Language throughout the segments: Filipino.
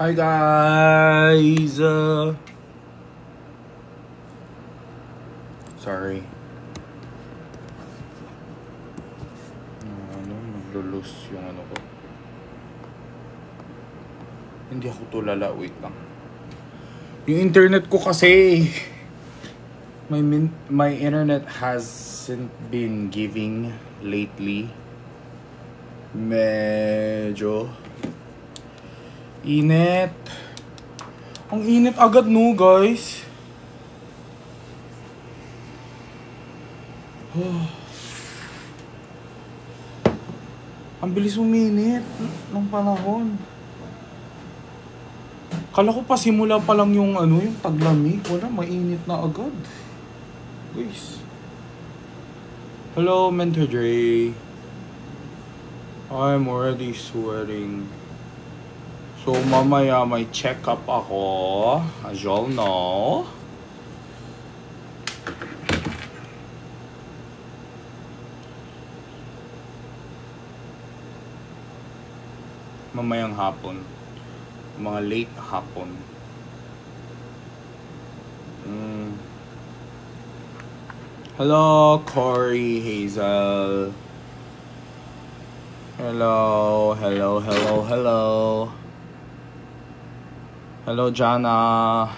Hi guys! Sorry. Naglulus yung ano ko. Hindi ako tulala. Wait lang. Yung internet ko kasi, my internet hasn't been giving lately. Medyo init. Ang init agad no guys. Ang bilis uminit ng panahon. Kala ko pa simula pa lang yung ano, yung taglamig. Wala, mainit na agad. Guys. Hello, Mentor Dre. I'm already sweating. So, mamaya may check-up ako. As you all know. Mamayang hapon. Mga late hapon. Hello, Corey, Hazel. Hello, hello, hello, hello. Hello, Jana.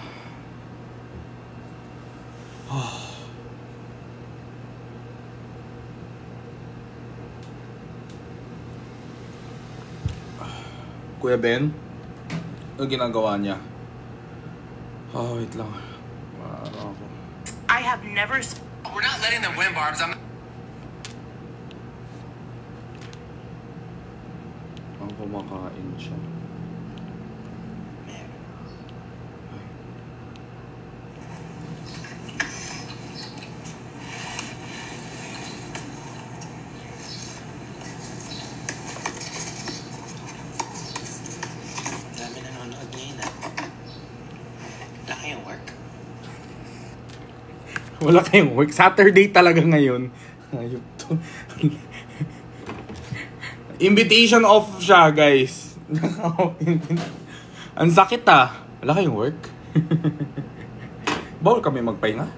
Kuya Ben, ano ginagawa niya? Oh, wait lang. I have never... We're not letting them win, Barbs. Ang kumakain siya. Wala kayong work. Saturday talaga ngayon. Ayop to. Invitation off siya, guys. Ang sakit ah. Wala kayong work. Bawal kami magpahinga.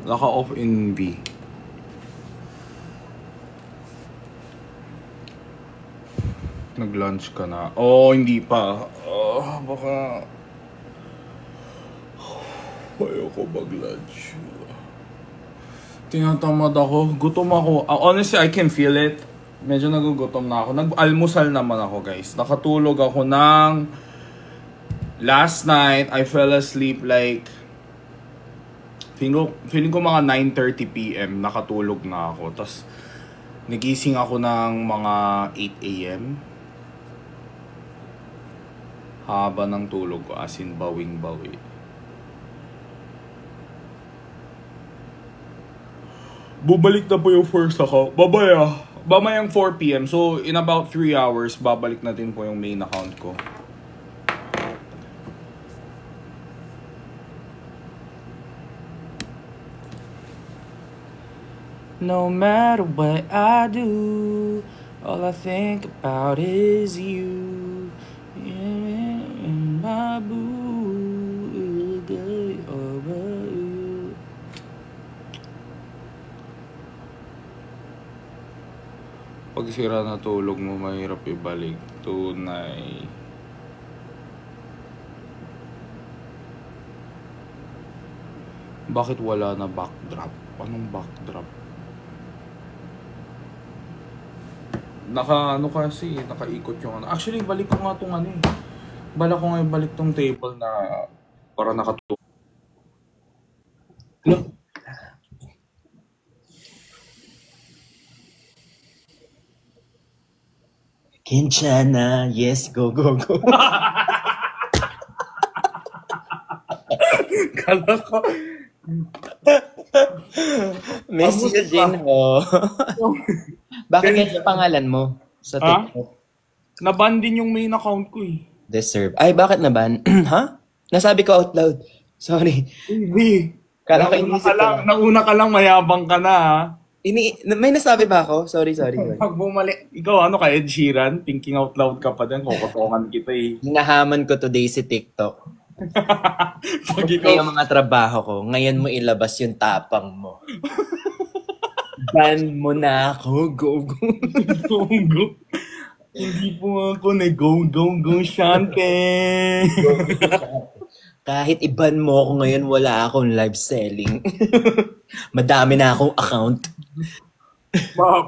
Wala ka off in V. Nag-lunch ka na. Oh, hindi pa. Baka... Ayoko mag-lunch. Tinatamad ako. Gutom ako. Honestly, I can feel it. Medyo nagugutom na ako. Nag-almusal naman ako, guys. Nakatulog ako ng... Last night, I fell asleep like... Feeling ko mga 9:30 PM. Nakatulog na ako. Tapos, nagising ako ng mga 8 AM. Haba ng tulog ko. As in, bawing-bawi. Bubalik na po yung first account. Mamayang 4 PM. So, in about 3 hours, babalik natin po yung main account ko. No matter what I do, all I think about is you. My boo. Pag sira na tulog mo, mahirap ibalik. Tunay. Bakit wala na backdrop? Anong backdrop? nakaikot yung ano. Actually, balik ko nga tong ano eh. Bala ko nga ibalik tong table na para nakatutok. Kinshana, yes, go, go, go. Kala ko. Miss Pamus you, pa. Jinho. Bakit ganyan pangalan mo sa Ha? TikTok? Naban din yung main account ko eh. Deserve. Ay, bakit naban? Ha? Nasabi ko out loud. Sorry. Hindi. Kala ko Nauna inisip ka ko lang, lang. nauna ka lang, mayabang ka na ha. May nasabi ba ako? Sorry. Pag bumalik, ikaw ano ka, Ed Sheeran? Thinking out loud ka pa din, kukutongan kita eh. Hinahaman ko today si TikTok. Pag Ikaw ikaw, yung mga trabaho ko. Ngayon mo ilabas yung tapang mo. Ban mo na ako. Go, go. go. Hindi po ako go, Shante. Kahit iban mo ako ngayon, wala akong live selling. Madami na akong account.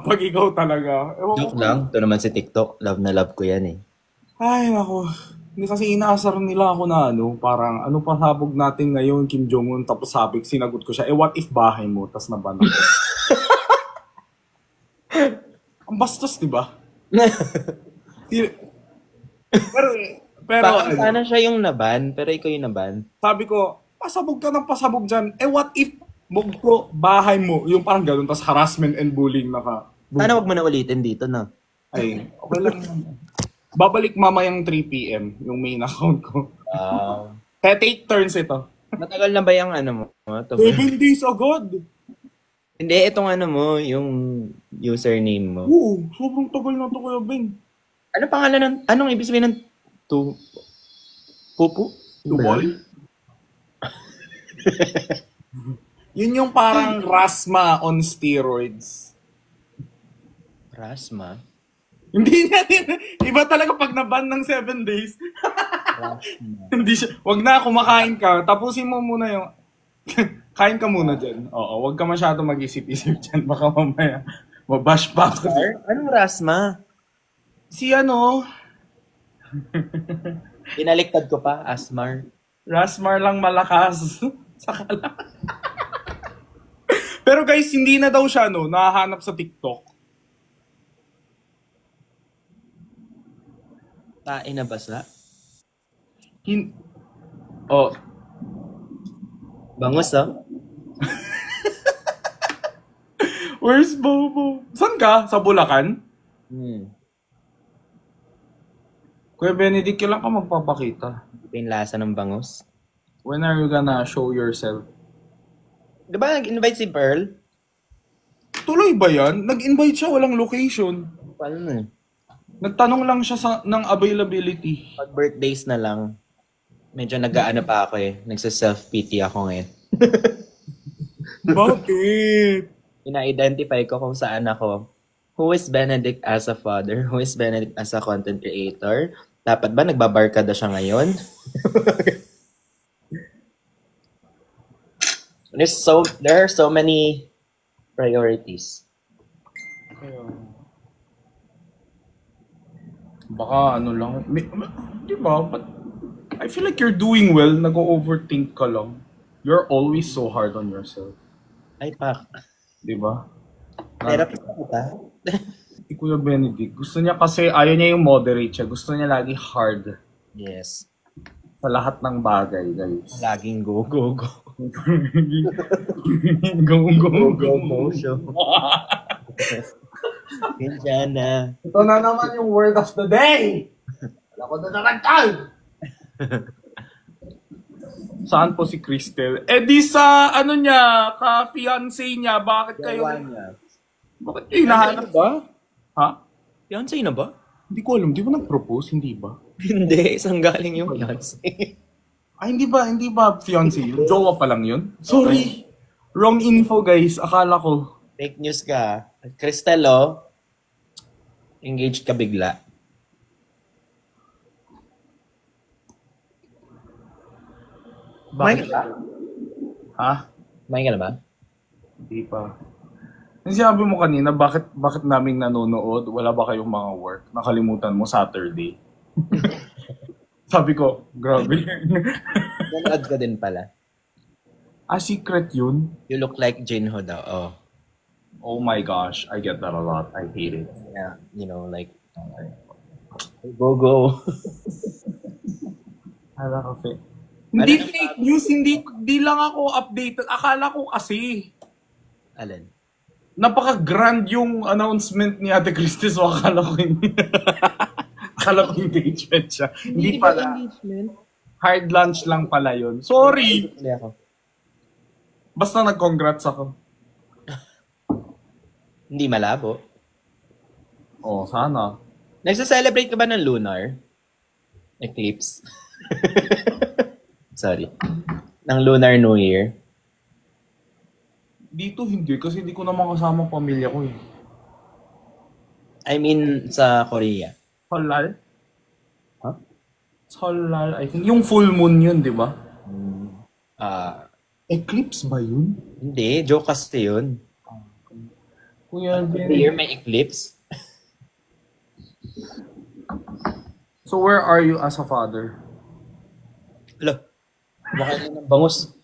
Pag ikaw talaga. Ewan ko. Joke lang. Ito naman si TikTok. Love na love ko yan eh. Ay, nako. Hindi kasi inaasar nila ako na ano, parang ano pa sabog natin ngayon, Kim Jong-un, tapos sabi, sinagot ko siya, what if bahay mo, tas naban ako. Ang bastos, di ba? pero, Parang ano, sana siya yung naban, pero ikaw yung naban. sabi ko, pasabog ka ng pasabog dyan. What if ko, bahay mo, yung parang gano'n, tas harassment and bullying na ka. Sana wag mo na ulitin dito, no? Ay, okay lang. Babalik mamayang 3 p.m. yung main account ko. Take turns ito. Matagal na ba yung ano mo? 7 days agad. Hindi, itong ano mo, yung username mo. Oo, sobrang tagal na to, Kuya Ben. Ano pangalan ng, anong ibig sabihin ng Pupu? Tubol? Yun yung parang Rasma on steroids. Rasma? Hindi niya, iba talaga pag naban ng 7 days. Rasma. Hindi siya, wag na kumakain ka, tapusin mo muna yung, kain ka muna dyan. Oo, wag ka masyado mag-isip-isip dyan, baka mamaya mabash pa ako. Anong Rasma? Si ano, Pinaliktad ko pa, Asmar. Rasmar lang malakas. Saka lang. Pero guys, hindi na daw siya nahahanap sa TikTok. Tain na basa? Oh, Bangus, oh. where's Bobo? Saan ka? Sa Bulacan? Kuya Benedict, kailan ka magpapakita? Ito yung lasa ng bangus. When are you gonna show yourself? Di ba nag-invite si Pearl? Tuloy ba yan? Nag-invite siya, walang location. Paano na? Nagtanong lang siya ng availability. Pag birthdays na lang, medyo nag-aano pa ako eh. Nagsa-self-pity ako ngayon. Bakit? Ina-identify ko kung saan ako. Who is Benedict as a father? Who is Benedict as a content creator? Dapat ba nagbabarkada siya ngayon? There are so many priorities. Baka ano lang. Di ba? But I feel like you're doing well. Nag-overthink ka lang. You're always so hard on yourself. Ay, pak. Di ba? Therapy pa kita. Si Kuya Benedict, gusto niya kasi, ayaw niya yung moderate siya. Gusto niya lagi hard Yes. sa lahat ng bagay, guys. Laging go, go, go. go. show. Ganyan na. Ito na naman yung word of the day. Alam ko na naman tayo. Saan po si Cristel? Eh di sa ano niya, ka-fiancé niya, bakit kayo? Bakit kayo hinahanap ba? Ha? Fiancé na ba? Hindi ko alam, di ba nag-propose, hindi ba? Hindi, isang galing yung fiancé. Ay, hindi ba fiancé yun? Jowa pa lang yun? Sorry. Wrong info, guys. Akala ko. Fake news ka. Cristelo, engaged ka bigla. Bakit? May ka Ha? May ka na ba? Hindi pa. Yung sinabi mo kanina, bakit naming nanonood? Wala ba kayong mga work? Nakalimutan mo Saturday. Sabi ko, grabe. Nanood ko din pala. Secret yun? You look like Jinho daw. Oh. Oh my gosh, I get that a lot. I hate it. Yeah, like, go. Hala kasi. Hindi fake news, hindi lang ako updated. Akala ko kasi, Alin? napaka-grand yung announcement ni Ate Christy, so akala ko engagement siya. Hindi pala. Engagement? Hard lunch lang pala yun. Sorry! Hindi ako. Basta nag-congrats ako. Hindi malabo. Oh, sana. Nagsa-celebrate ka ba ng lunar eclipse? Sorry. Ng Lunar New Year? Dito hindi, kasi hindi ko naman kasama pamilya ko eh. I mean, sa Korea. Halal? Huh? Halal, I think. Yung full moon yun, di ba? Eclipse ba yun? Hindi. Joke kasi yun. Kuya New Ben. Year may eclipse? So where are you as a father? Alo. Baka yun ng bangus.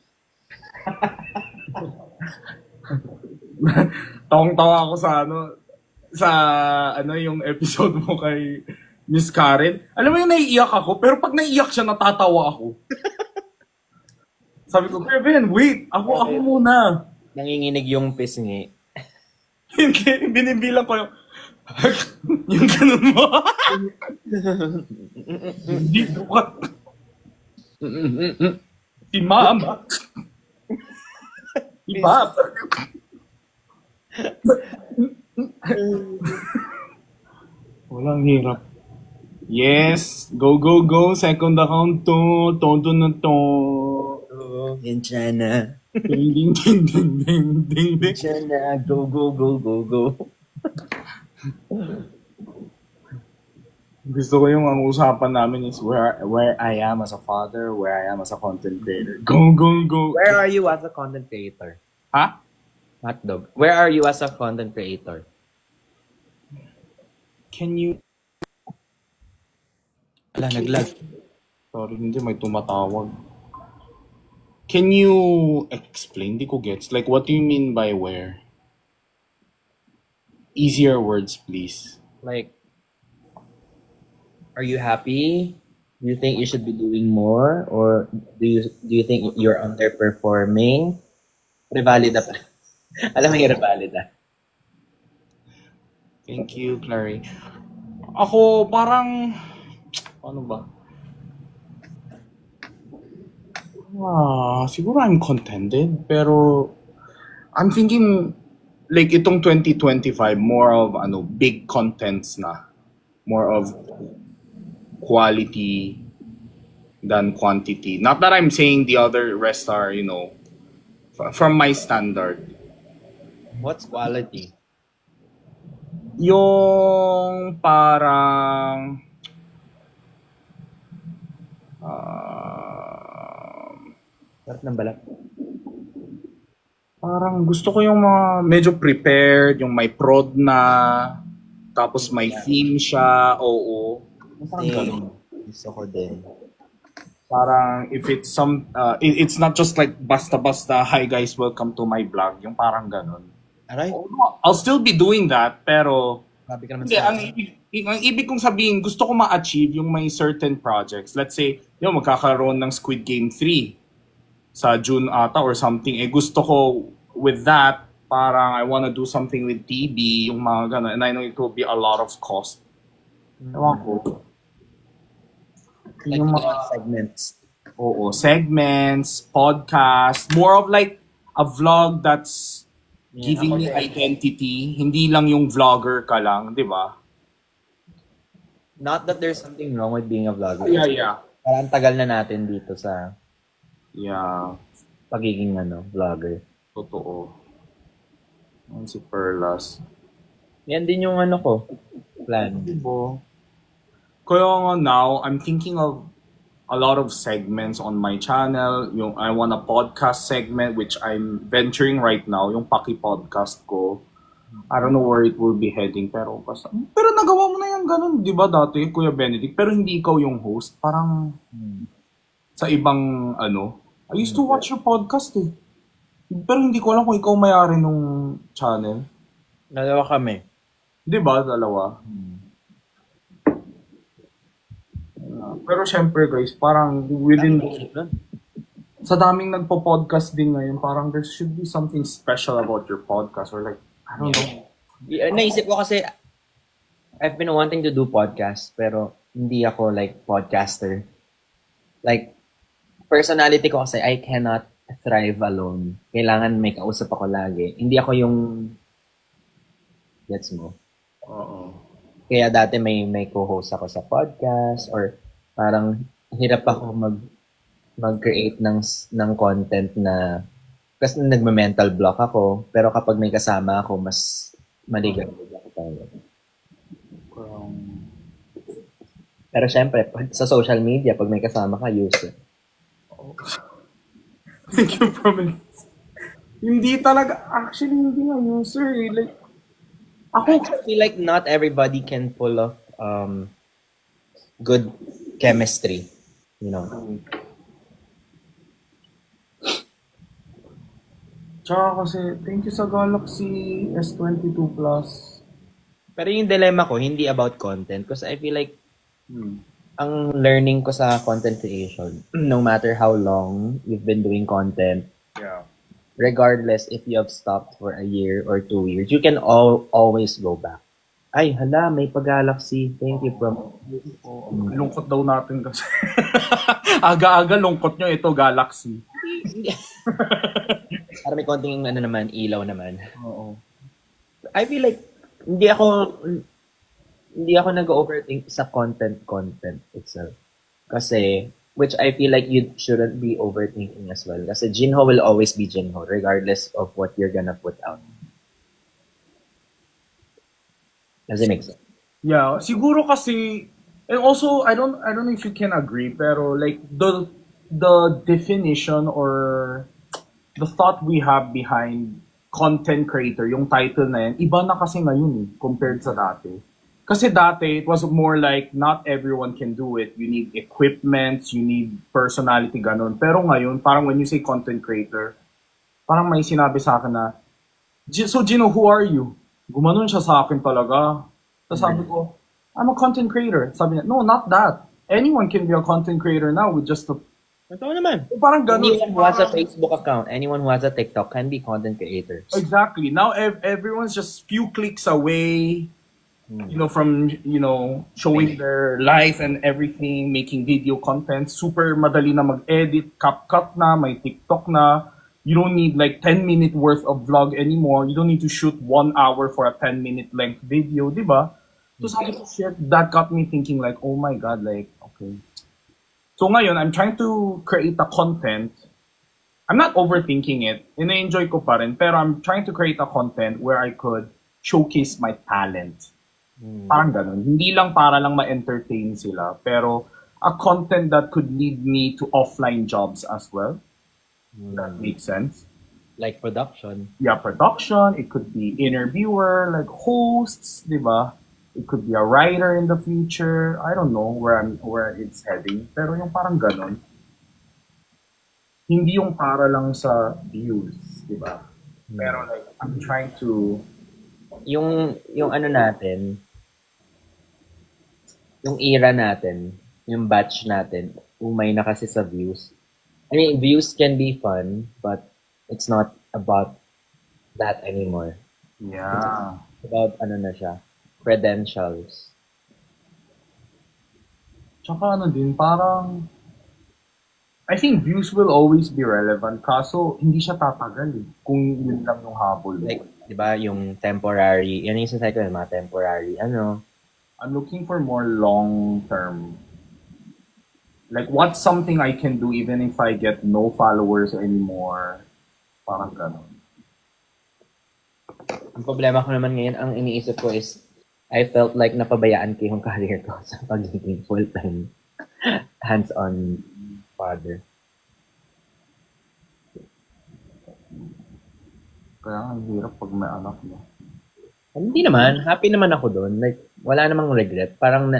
Tawang-tawa ako sa yung episode mo kay Miss Karen. Alam mo yung naiiyak ako, pero pag naiiyak siya, natatawa ako. Sabi ko, Kuya Ben, wait, ako muna. Nanginginig yung pisngi. Binibilang ko yung yung ganun mo. Hindi ka. Si Mama. Si Papa. Walang hirap. Yes. Go, go, go. Second account to. Tonto na to. Yan siya na. Ding, ding, ding, ding, ding, ding, ding. Siya na. Go, go, go, go, go. Gusto ko yung ang usapan namin is where I am as a father, where I am as a content creator. Go, go, go. Where are you as a content creator? Ha? Hotdog. Where are you as a content creator? Can you... Ala, naglag. Sorry, hindi. May tumatawag. Can you explain? Di ko gets. Like, what do you mean by where? Easier words, please. Like, are you happy? Do you think you should be doing more? Or do you think you're underperforming? Revalida pa. Alam mo yung revalida. Thank you, Clary. Ako, parang... Ano ba? Siguro I'm contented. Pero, I'm thinking, like, itong 2025, more of, big contents na. More of quality than quantity. Not that I'm saying the other rest are, from my standard. What's quality? Yung parang Sarap ng balat. parang gusto ko yung mga medyo prepared, yung may prod na, tapos may theme siya, oo. Parang ganun. Gusto ko din. Parang if it's it's not just like basta-basta, hi guys, welcome to my vlog. Yung parang ganun. Aray? I'll still be doing that, pero Grabe ka naman hindi, sa ang ibig kong sabihin, gusto ko ma-achieve yung may certain projects. Let's say, magkakaroon ng Squid Game 3 sa June ata or something. Gusto ko with that, parang I wanna do something with TV, yung mga gano'n. And I know it will be a lot of cost. Ewan ko. like, Yung mga segments. Oo, segments, podcast, more of like a vlog that's giving me identity, hindi lang yung vlogger ka lang, di ba? Not that there's something wrong with being a vlogger. Yeah. Parang tagal na natin dito sa Yeah, pagiging vlogger. totoo. Ang si Perlas. Yan din yung ko, plan. Diba? Kaya nga now, I'm thinking of a lot of segments on my channel. Yung I want a podcast segment which I'm venturing right now, yung Paki podcast ko. I don't know where it will be heading, pero basta. Pero nagawa mo na yan ganun, di ba dati, Kuya Benedict? Pero hindi ikaw yung host. Parang sa ibang, I used to watch your podcast eh. Pero hindi ko alam kung ikaw may-ari nung channel. Dalawa kami. Di ba, dalawa? Pero syempre guys, parang within... Sa daming nagpo-podcast din ngayon, parang there should be something special about your podcast or like, I don't know. Naisip ko kasi, I've been wanting to do podcast, pero hindi ako like podcaster. Like, personality ko kasi, I cannot thrive alone. Kailangan may kausap ako lagi. Hindi ako yung, gets mo? Oo. Kaya dati may co-host ako sa podcast or parang hirap ako mag-create ng content na kasi nagme-mental block ako, pero kapag may kasama ako, mas maligaw ako tayo. Pero syempre, sa social media, pag may kasama ka, use it. Thank you, Prominence. Hindi talaga, actually, hindi nga user eh. Like, I feel like not everybody can pull off good chemistry, you know. Tsaka kasi, thank you sa Galaxy S22 Plus. Pero yung dilemma ko, hindi about content. Because I feel like, ang learning ko sa content creation, no matter how long you've been doing content, regardless if you have stopped for a year or 2 years, you can always go back. Ay, hala, may pag-Galaxy. Thank you, Prom. Lungkot daw natin kasi. Aga-aga lungkot nyo ito, Galaxy. Para may konting naman, ilaw naman. Oo. I feel like, hindi ako nag-overthink sa content itself. Kasi, which I feel like you shouldn't be overthinking as well. Kasi Jinho will always be Jinho, regardless of what you're gonna put out. Does it make sense? Yeah, siguro kasi, and also, I don't know if you can agree, pero like, the definition or the thought we have behind content creator, yung title na yan, iba na kasi ngayon eh, compared sa dati. Kasi dati, it was more like, not everyone can do it. You need equipment, you need personality, ganun. Pero ngayon, parang when you say content creator, parang may sinabi sa akin na, so Gino, who are you? Gumanon siya sa akin talaga. Tapos sabi ko, I'm a content creator. Sabi niya, no, not that. Anyone can be a content creator now with just a... Ito naman. Parang ganun. Anyone who has a Facebook account, anyone who has a TikTok can be content creators. Exactly. Now everyone's just few clicks away, from, showing their life and everything, making video content. Super madali na mag-edit, CapCut na, may TikTok na. You don't need like 10-minute worth of vlog anymore. You don't need to shoot 1 hour for a 10-minute length video, di ba? So sabi ko, shit, that got me thinking like, oh my God, like, okay. So ngayon, I'm trying to create a content. I'm not overthinking it. Ina-enjoy ko pa rin. Pero I'm trying to create a content where I could showcase my talent. Parang ganun. Hindi lang para lang ma-entertain sila. Pero a content that could lead me to offline jobs as well. That makes sense. Like production. Yeah, production. It could be interviewer, like hosts, di ba? It could be a writer in the future. I don't know where it's heading. Pero yung parang ganun. Hindi yung para lang sa views, di ba? Pero like, I'm trying to... Yung ano natin, yung era natin, yung batch natin, umay na kasi sa views. I mean, views can be fun, but it's not about that anymore. Yeah. It's about, na siya, credentials. Tsaka din, parang... I think views will always be relevant, kaso hindi siya tatagal eh, kung yun lang yung habol. Like, di ba, yung temporary, yan yung sinasabi ko, yung mga temporary, I'm looking for more long-term. Like, what's something I can do even if I get no followers anymore? Parang gano'n. Ang problema ko naman ngayon, ang iniisip ko is, I felt like napabayaan ko yung career ko sa pagiging full-time hands-on father. Kaya ang hirap pag may anak mo. Hindi naman. Happy naman ako doon. Like, wala namang regret. Parang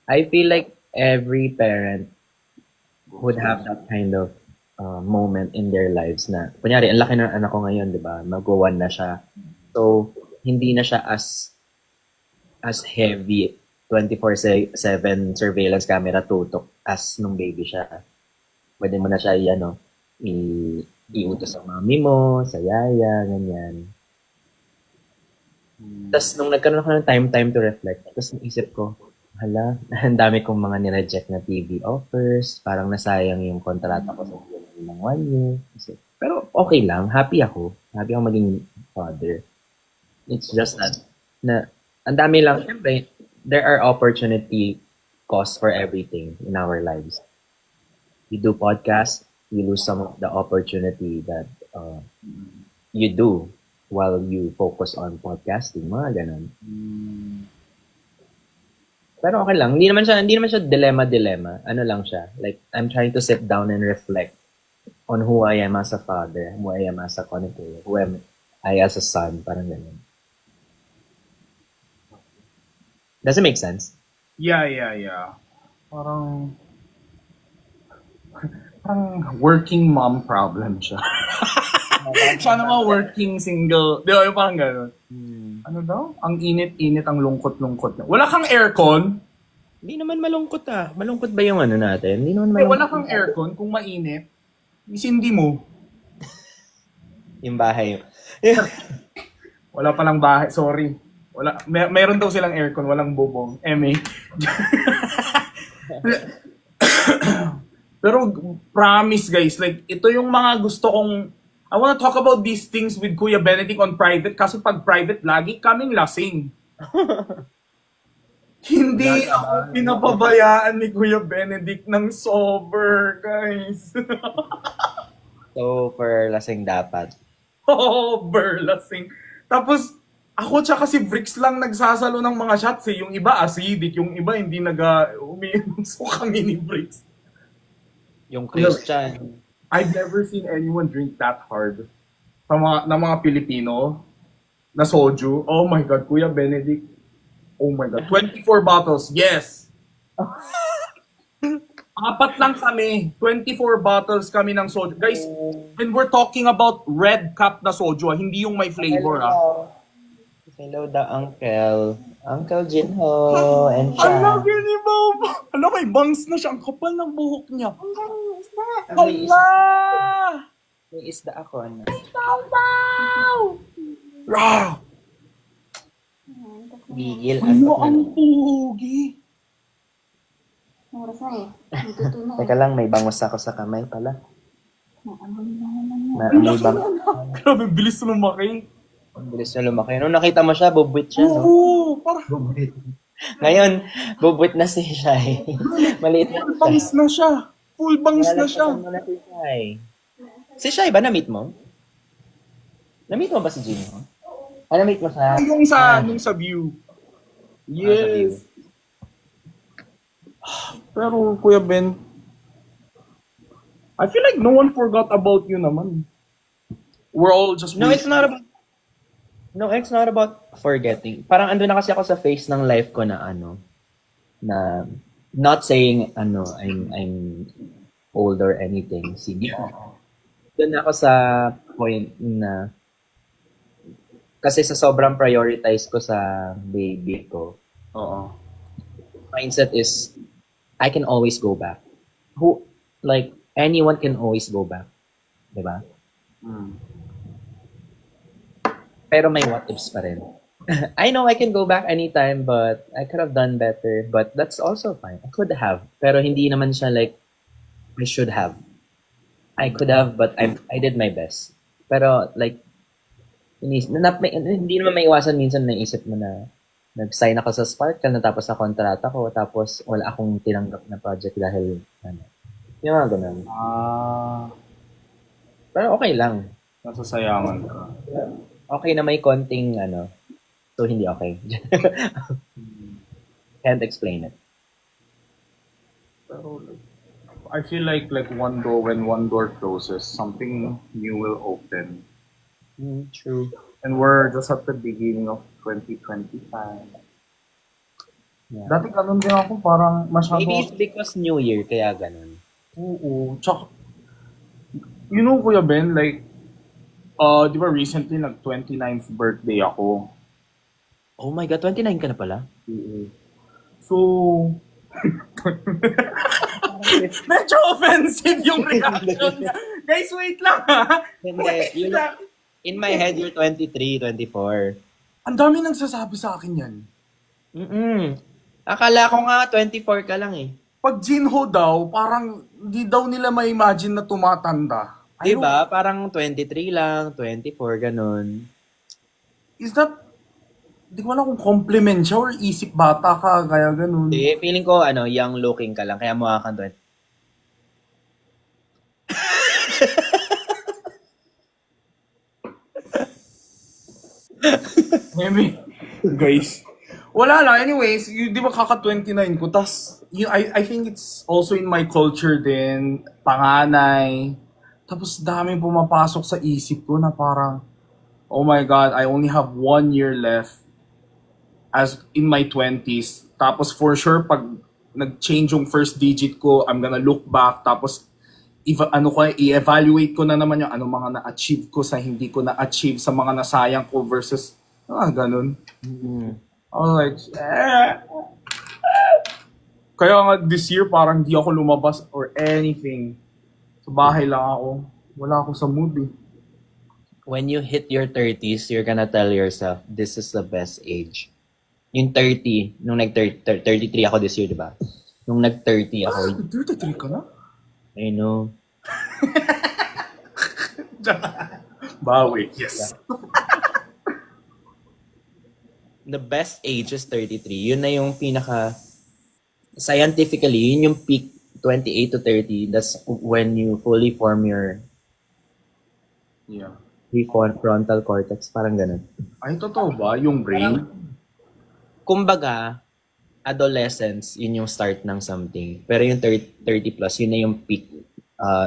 I feel like every parent would have that kind of moment in their lives na, kunyari, ang laki ng anak ko ngayon, di ba? Mag-1 na siya. So, hindi na siya as heavy 24/7 surveillance camera tutok as nung baby siya. Pwede mo na siya iutos sa mami mo, sa yaya, ganyan. Tapos nung nagkaroon ako ng time to reflect, tapos naisip ko, hala, ang dami kong mga nireject na TV offers, parang nasayang yung kontrata ko sa ng 1 year. Pero okay lang, happy ako maging father. It's just that, na, ang dami lang, syempre, there are opportunity costs for everything in our lives. You do podcast, you lose some of the opportunity that you do while you focus on podcasting, mga ganun. Pero okay lang, hindi naman siya dilemma. Ano lang siya, like, I'm trying to sit down and reflect on who I am as a father, who I am as a connector, who am I as a son, parang ganun. Does it make sense? Yeah. Parang working mom problem siya. Siya naman working single. Di ba? Parang gano'n. Ano daw? Ang init-init, ang lungkot-lungkot niya. Wala kang aircon? Hindi naman malungkot ah. Malungkot ba yung ano natin? Hindi naman malungkot. Wala kang aircon kung mainit. Isindi mo. Yung bahay. Wala palang bahay. Sorry. Wala. Meron daw silang aircon. Walang bubong. MA. Pero promise guys, like, ito yung mga gusto kong, I wanna talk about these things with Kuya Benedict on private kasi pag private, lagi kaming lasing. Hindi ako pinapabayaan ni Kuya Benedict ng sober, guys. So, for lasing dapat. Sober lasing. Tapos, ako tsaka si Bricks lang nagsasalo ng mga shots eh. Yung iba acidic, yung iba hindi umiinom. So kami ni Bricks. Yung Christian. I've never seen anyone drink that hard. Ng mga Pilipino na soju. Oh my God, Kuya Benedict. Oh my God. 24 bottles. Yes. 4 lang kami. 24 bottles kami ng soju. Guys, when we're talking about red cup na soju, hindi yung may flavor. Hello the uncle. Uncle Jinho and siya. Ano ni Bobo? Ano, may bangs na siya. Ang kapal ng buhok niya. Hala! May isda ako. Ano? Rah! Bigil. Ano ang pugi? Oras na eh. Natuto na eh. Teka lang, may bangos ako sa kamay pala. Naamoy na naman yun. May bangos. Grabe, bilis lumaki. Ang bilis na lumaki. Nung nakita mo siya, bubwit siya, no? Oo, parang Bubwit. Ngayon, bubwit na si Shai. Maliit na full bangs na siya. Full bangs na siya. Si Shai. Si Shai ba, na-meet mo? Na-meet mo ba si Gino? Ah, na-meet mo sa... Yung sa view. Yes. Pero, Kuya Ben, I feel like no one forgot about you naman. We're all just... No, it's not about forgetting. Parang ando na kasi ako sa phase ng life ko na na not saying I'm old or anything. Sige. Doon ako sa point na kasi sa sobrang prioritize ko sa baby ko. Oo. Mindset is I can always go back. Anyone can always go back. Diba? Pero may what ifs pa rin. I know I can go back anytime, but I could have done better. But that's also fine. I could have. Pero hindi naman siya like, I should have. I could have, but I did my best. Pero like, hindi naman may iwasan minsan na isip mo na nag-sign ako sa Sparkle, natapos na kontrata ko, tapos wala akong tinanggap na project dahil, yung mga ganun. Pero okay lang. Nasasayangan ka. Okay na may konting so hindi okay. Can't explain it. Pero I feel like when one door closes, something new will open. True. And we're just at the beginning of 2025. Yeah. Dati ganun din ako, parang masyado... Maybe it's because New Year, kaya ganun. Oo. Tsaka, you know, Kuya Ben, like, di ba recently nag-29th birthday ako? Oh my God, 29 ka na pala? So, medyo offensive yung reaction niya. Guys, wait lang ha. Hindi, in my head, you're 23, 24. Ang dami nang sasabi sa akin yan. Akala ko nga 24 ka lang eh. Pag Jinho daw, parang di daw nila ma-imagine na tumatanda. Diba? Parang 23 lang, 24, ganun. Is that, di ko alam kung compliment siya or isip bata ka, kaya ganun. Hindi, feeling ko, young looking ka lang, kaya mukha kang 20. Maybe, guys. Wala lang. Anyways, di ba kaka-29 ko? Tas, I think it's also in my culture din, panganay. Tapos daming pumapasok sa isip ko na parang, oh my God, I only have 1 year left as in my 20s. Tapos for sure, pag nag-change yung first digit ko, I'm gonna look back. Tapos, i-evaluate ko na naman yung ano mga na-achieve ko sa hindi ko na-achieve sa mga nasayang ko versus, ganun. I was like, Kaya nga this year, parang di ako lumabas or anything. Sa bahay lang ako. Wala ako sa mood eh. When you hit your 30s, you're gonna tell yourself, this is the best age. Yung 30, nung 33 ako this year, diba? Nung nag-30 ako. 33 ka na? I know. Bawi, yes. The best age is 33. Yun na yung pinaka... Scientifically, yun yung peak 28 to 30. That's when you fully form your prefrontal cortex. Parang ganun. Ay, totoo ba? Yung brain? Kumbaga, adolescence, yun yung start ng something. Pero yung 30 plus, yun na yung peak.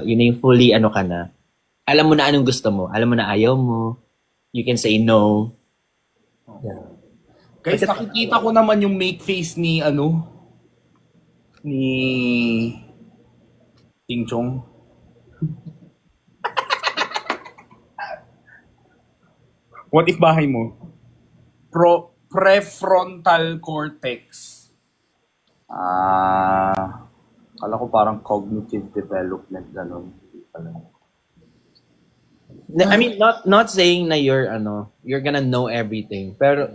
Yun na yung fully ka na. Alam mo na anong gusto mo. Alam mo na ayaw mo. You can say no. Yeah. Guys, nakikita ko naman yung make face ni Ting Chong. What if bahay mo? Prefrontal cortex. Kala ko parang cognitive development, gano'n. I mean, not saying na you're gonna know everything. Pero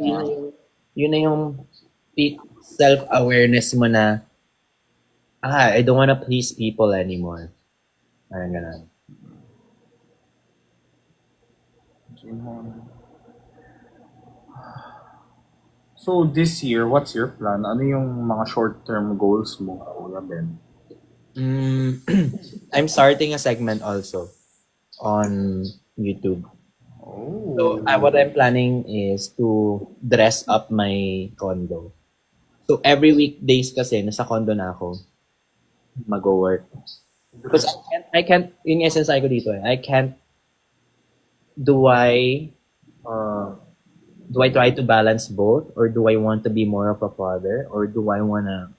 yun na yung peak self-awareness mo na, I don't wanna please people anymore. Parang ganun. So this year, what's your plan? Ano yung mga short-term goals mo, Kuya Ben? I'm starting a segment also on YouTube. Oh. So what I'm planning is to dress up my condo. So every weekdays kasi nasa condo na ako mag-work. Because I can't in essence ko dito I can't do I try to balance both, or do I want to be more of a father, or do I want to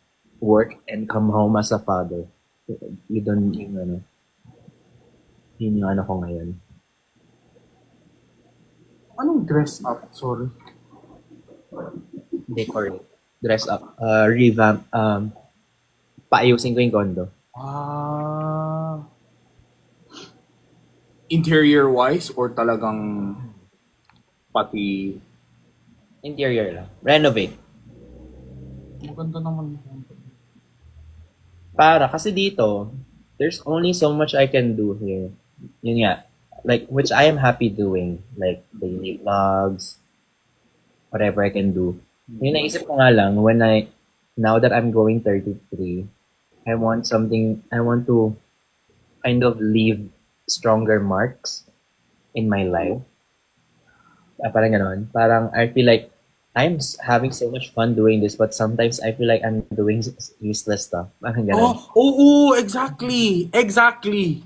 work and come home as a father? Yun yung ko ngayon. Anong dress up? Sorry. Decor. Dress up. Revamp. Paayusin ko yung condo. Interior-wise or talagang pati... Interior lang. Renovate. Maganda naman. Kasi dito, there's only so much I can do here. Yun nga. Like, which I am happy doing. Like, daily vlogs, whatever I can do. Yung naisip ko nga lang, now that I'm going 33, I want to kind of leave stronger marks in my life. Parang ganon. Parang, I feel like I'm having so much fun doing this, but sometimes I feel like I'm doing useless stuff. Parang ganon. Exactly.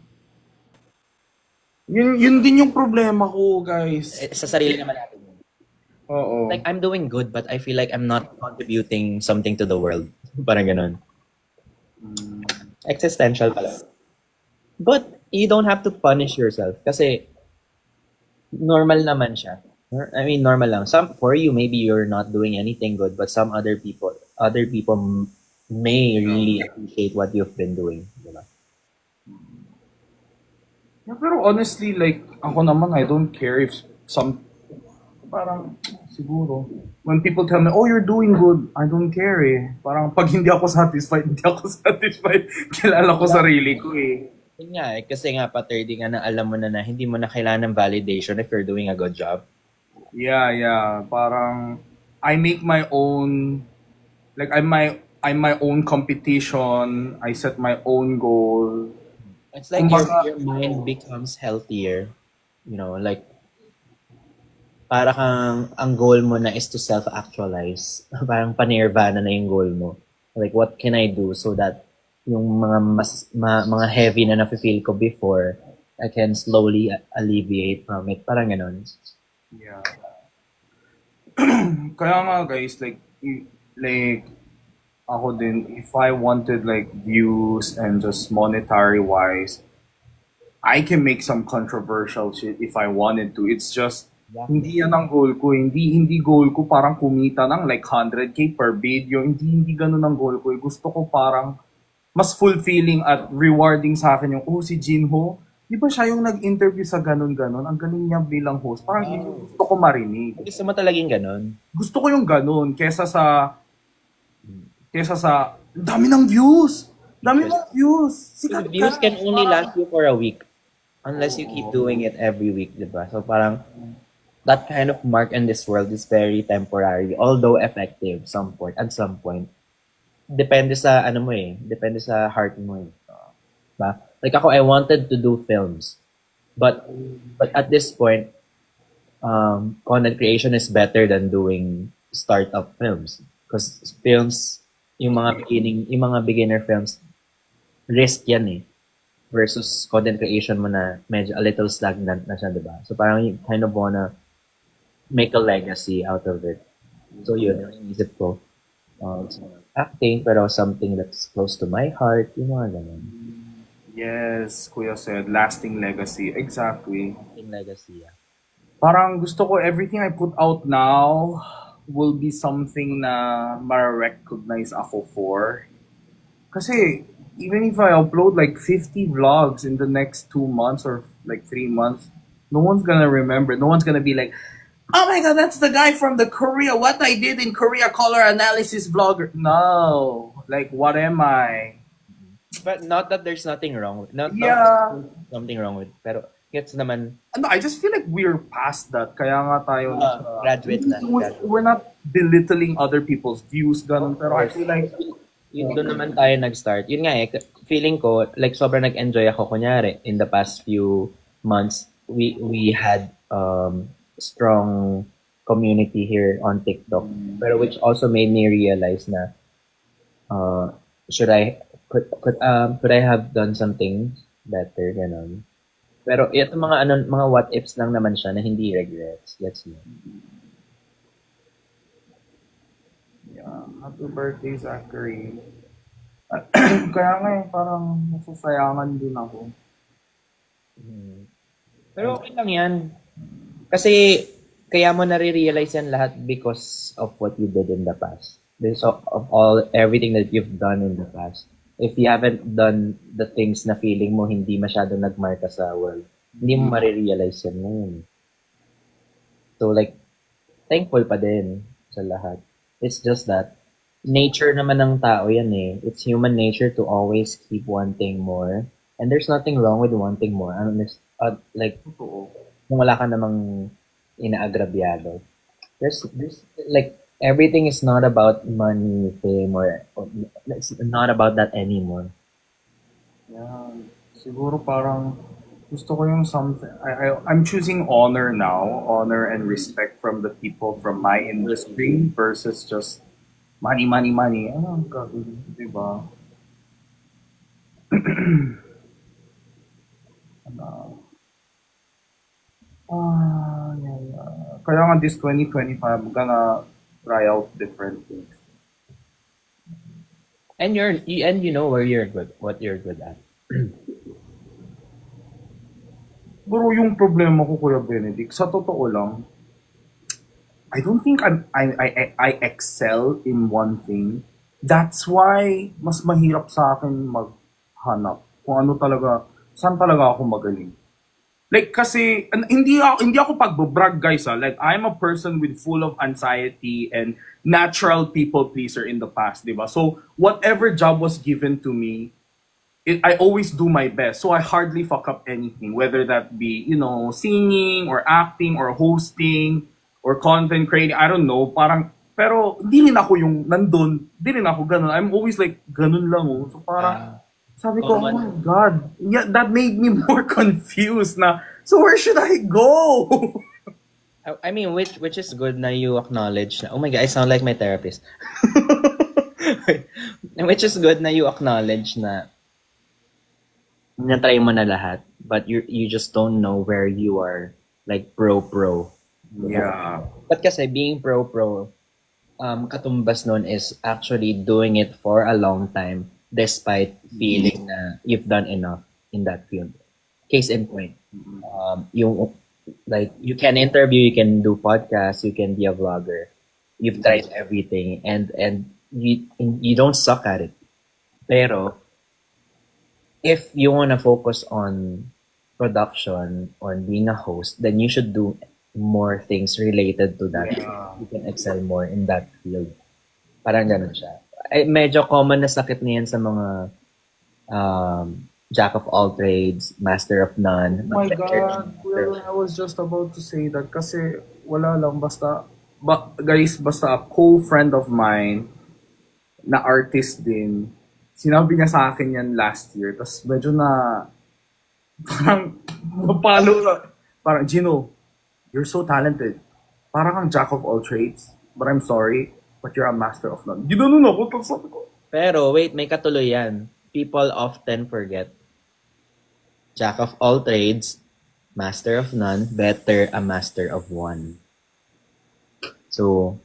Yun din yung problema ko, guys. Sa sarili naman natin. Oo. Like, I'm doing good, but I feel like I'm not contributing something to the world. Parang ganun. Existential pala. But, you don't have to punish yourself. Kasi, normal naman siya. I mean, normal lang. For you, maybe you're not doing anything good, but some other people may really appreciate what you've been doing. Diba? Yeah, pero honestly, like, ako naman, I don't care if parang, siguro, when people tell me, oh, you're doing good, I don't care eh. Parang, pag hindi ako satisfied, hindi ako satisfied. Kilala ko sarili ko eh. Yun nga eh, kasi nga pa-30 nga na alam mo na hindi mo na kailangan ng validation if you're doing a good job. Yeah. Parang, I make my own, like, I'm my own competition. I set my own goal. It's like Kumbaga, your mind becomes healthier. You know, like, para kang, ang goal mo na is to self-actualize. Parang panirvana na yung goal mo. Like, what can I do so that yung mga heavy na nafe-feel ko before, I can slowly alleviate from it. Parang ganun. Yeah. Kaya nga guys, like ako din, if I wanted like views and just monetary wise, I can make some controversial shit if I wanted to. It's just hindi yan ang goal ko. Hindi goal ko parang kumita ng like 100k per video. Hindi ganun ang goal ko. Gusto ko parang mas fulfilling at rewarding sa akin yung, oh, si Jinho, di ba siya yung nag-interview sa ganun-ganun? Ang galing niya bilang host. Parang yun yung gusto ko marinig. Gusto mo talagang ganun? Gusto ko yung ganun kesa sa dami ng views. Dami ng views. Sikat Views ka. can only last you for a week unless you keep doing it every week, di ba? So parang that kind of mark in this world is very temporary, although effective at some point. Depende sa ano mo eh. Depende sa heart mo eh. Diba? Like ako, I wanted to do films. But at this point, content creation is better than doing startup films. Because films, yung mga beginner films, risk yan eh. Versus content creation mo na medyo a little stagnant na siya, diba? So parang you kind of wanna make a legacy out of it. So yun, yung inisip ko. Acting, pero something that's close to my heart, yung mga ganun. Yes, Kuya said, lasting legacy. Exactly. Lasting legacy, yeah. Parang gusto ko everything I put out now will be something na ma-recognize ako for. Kasi even if I upload like 50 vlogs in the next 2 months or like 3 months, no one's gonna remember. No one's gonna be like, oh my god, that's the guy from the Korea, what I did in Korea color analysis vlogger. No. Like, what am I? But not that there's nothing wrong with not something wrong with, pero gets naman. No, I just feel like we're past that. Kaya nga tayo graduate na. We're not belittling other people's views, ganun. Pero I feel like yun doon naman tayo nag-start. Yun nga eh, feeling ko, like sobrang nag-enjoy ako. Kunyari, in the past few months, we had strong community here on TikTok. Pero which also made me realize na could I have done something better, ganun. Pero ito mga what ifs lang naman siya na hindi regrets. Gets mo? Yeah, happy birthday, Zachary. Kaya nga eh, parang nasasayangan din ako. Pero okay lang yan. Kasi kaya mo nare-realize yan lahat because of what you did in the past. Because of everything that you've done in the past. If you haven't done the things na feeling mo hindi masyado nagmarka sa world, hindi mo marirealize yan ngayon. So like, thankful pa din sa lahat. It's just that, nature naman ng tao yan eh. It's human nature to always keep wanting more. And there's nothing wrong with wanting more. Like, kung wala ka namang inaagrabyado. There's like, everything is not about money, fame, or it's not about that anymore. Yeah, siguro parang gusto ko yung something. I'm choosing honor now, honor and respect from the people from my industry versus just money. Ano ang gagawin, diba? Yeah. Kaya nga this 2025, I'm gonna try out different things. And you know where you're good, what you're good at. Bro, yung problema ko, Kuya Benedict, sa totoo lang, I don't think I excel in one thing. That's why mas mahirap sa akin maghanap kung ano talaga, saan talaga ako magaling. Like kasi hindi ako pagbo-brag, guys, Like I'm a person with full of anxiety and natural people pleaser in the past, 'di ba? So whatever job was given to me, I always do my best. So I hardly fuck up anything, whether that be, singing or acting or hosting or content creating, I don't know, parang pero hindi rin ako yung nandun, hindi rin ako ganun. I'm always like ganun lang. So parang sabi ko, oh my God. Yeah, that made me more confused na, so where should I go? I mean, which is good na you acknowledge na, oh my God, I sound like my therapist. Which is good na you acknowledge na try mo na lahat, but you just don't know where you are, like pro. Yeah. But kasi being pro, katumbas nun is actually doing it for a long time, despite feeling na you've done enough in that field. Case in point, you can interview, you can do podcasts, you can be a vlogger. You've tried everything, and you don't suck at it. Pero if you wanna focus on production, on being a host, then you should do more things related to that. Yeah. You can excel more in that field. Parang ganun siya. Medyo common na sakit na yan sa mga jack of all trades, master of none. Oh my God. Well, I was just about to say that kasi wala lang, basta a co-friend of mine na artist din, sinabi niya sa akin yan last year, tapos medyo na parang mapalo na. Parang, Gino, you're so talented. Parang kang jack of all trades, but I'm sorry, but you're a master of none. Ginanon ako, tapos sabi ko. Pero wait, may katuloy yan. People often forget. Jack of all trades, master of none, better a master of one. So,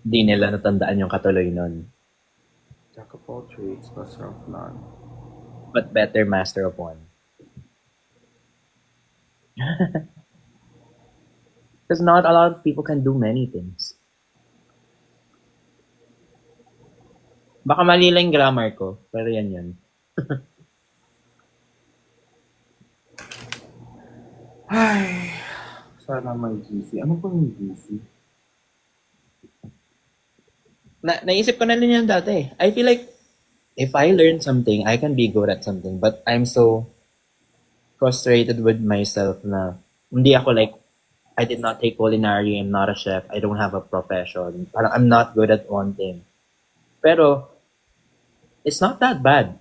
di nila natandaan yung katuloy nun. Jack of all trades, master of none. But better master of one. Because not a lot of people can do many things. Baka mali lang yung grammar ko, pero yan. Ay, sana may GC. Ano po yung GC? Naisip ko na rin yan dati. I feel like if I learn something, I can be good at something. But I'm so frustrated with myself na hindi ako like, I did not take culinary, I'm not a chef, I don't have a profession. Parang I'm not good at one thing. Pero, it's not that bad.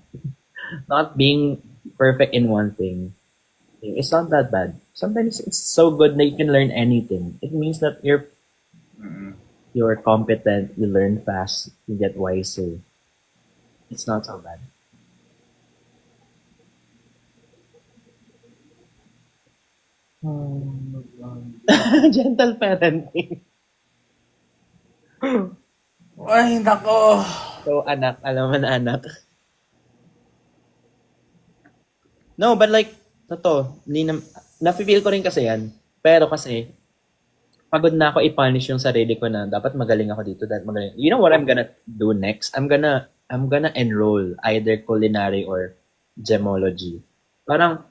Not being perfect in one thing. It's not that bad. Sometimes it's so good that you can learn anything. It means that you're competent, you learn fast, you get wiser. It's not so bad. Gentle parenting. Ay, nako. So, anak, alam mo na anak. No, but like, nafe-feel ko rin kasi yan. Pero kasi, pagod na ako i-punish yung sarili ko na dapat magaling ako dito, dapat magaling. You know what I'm gonna do next? I'm gonna enroll either culinary or gemology. Parang,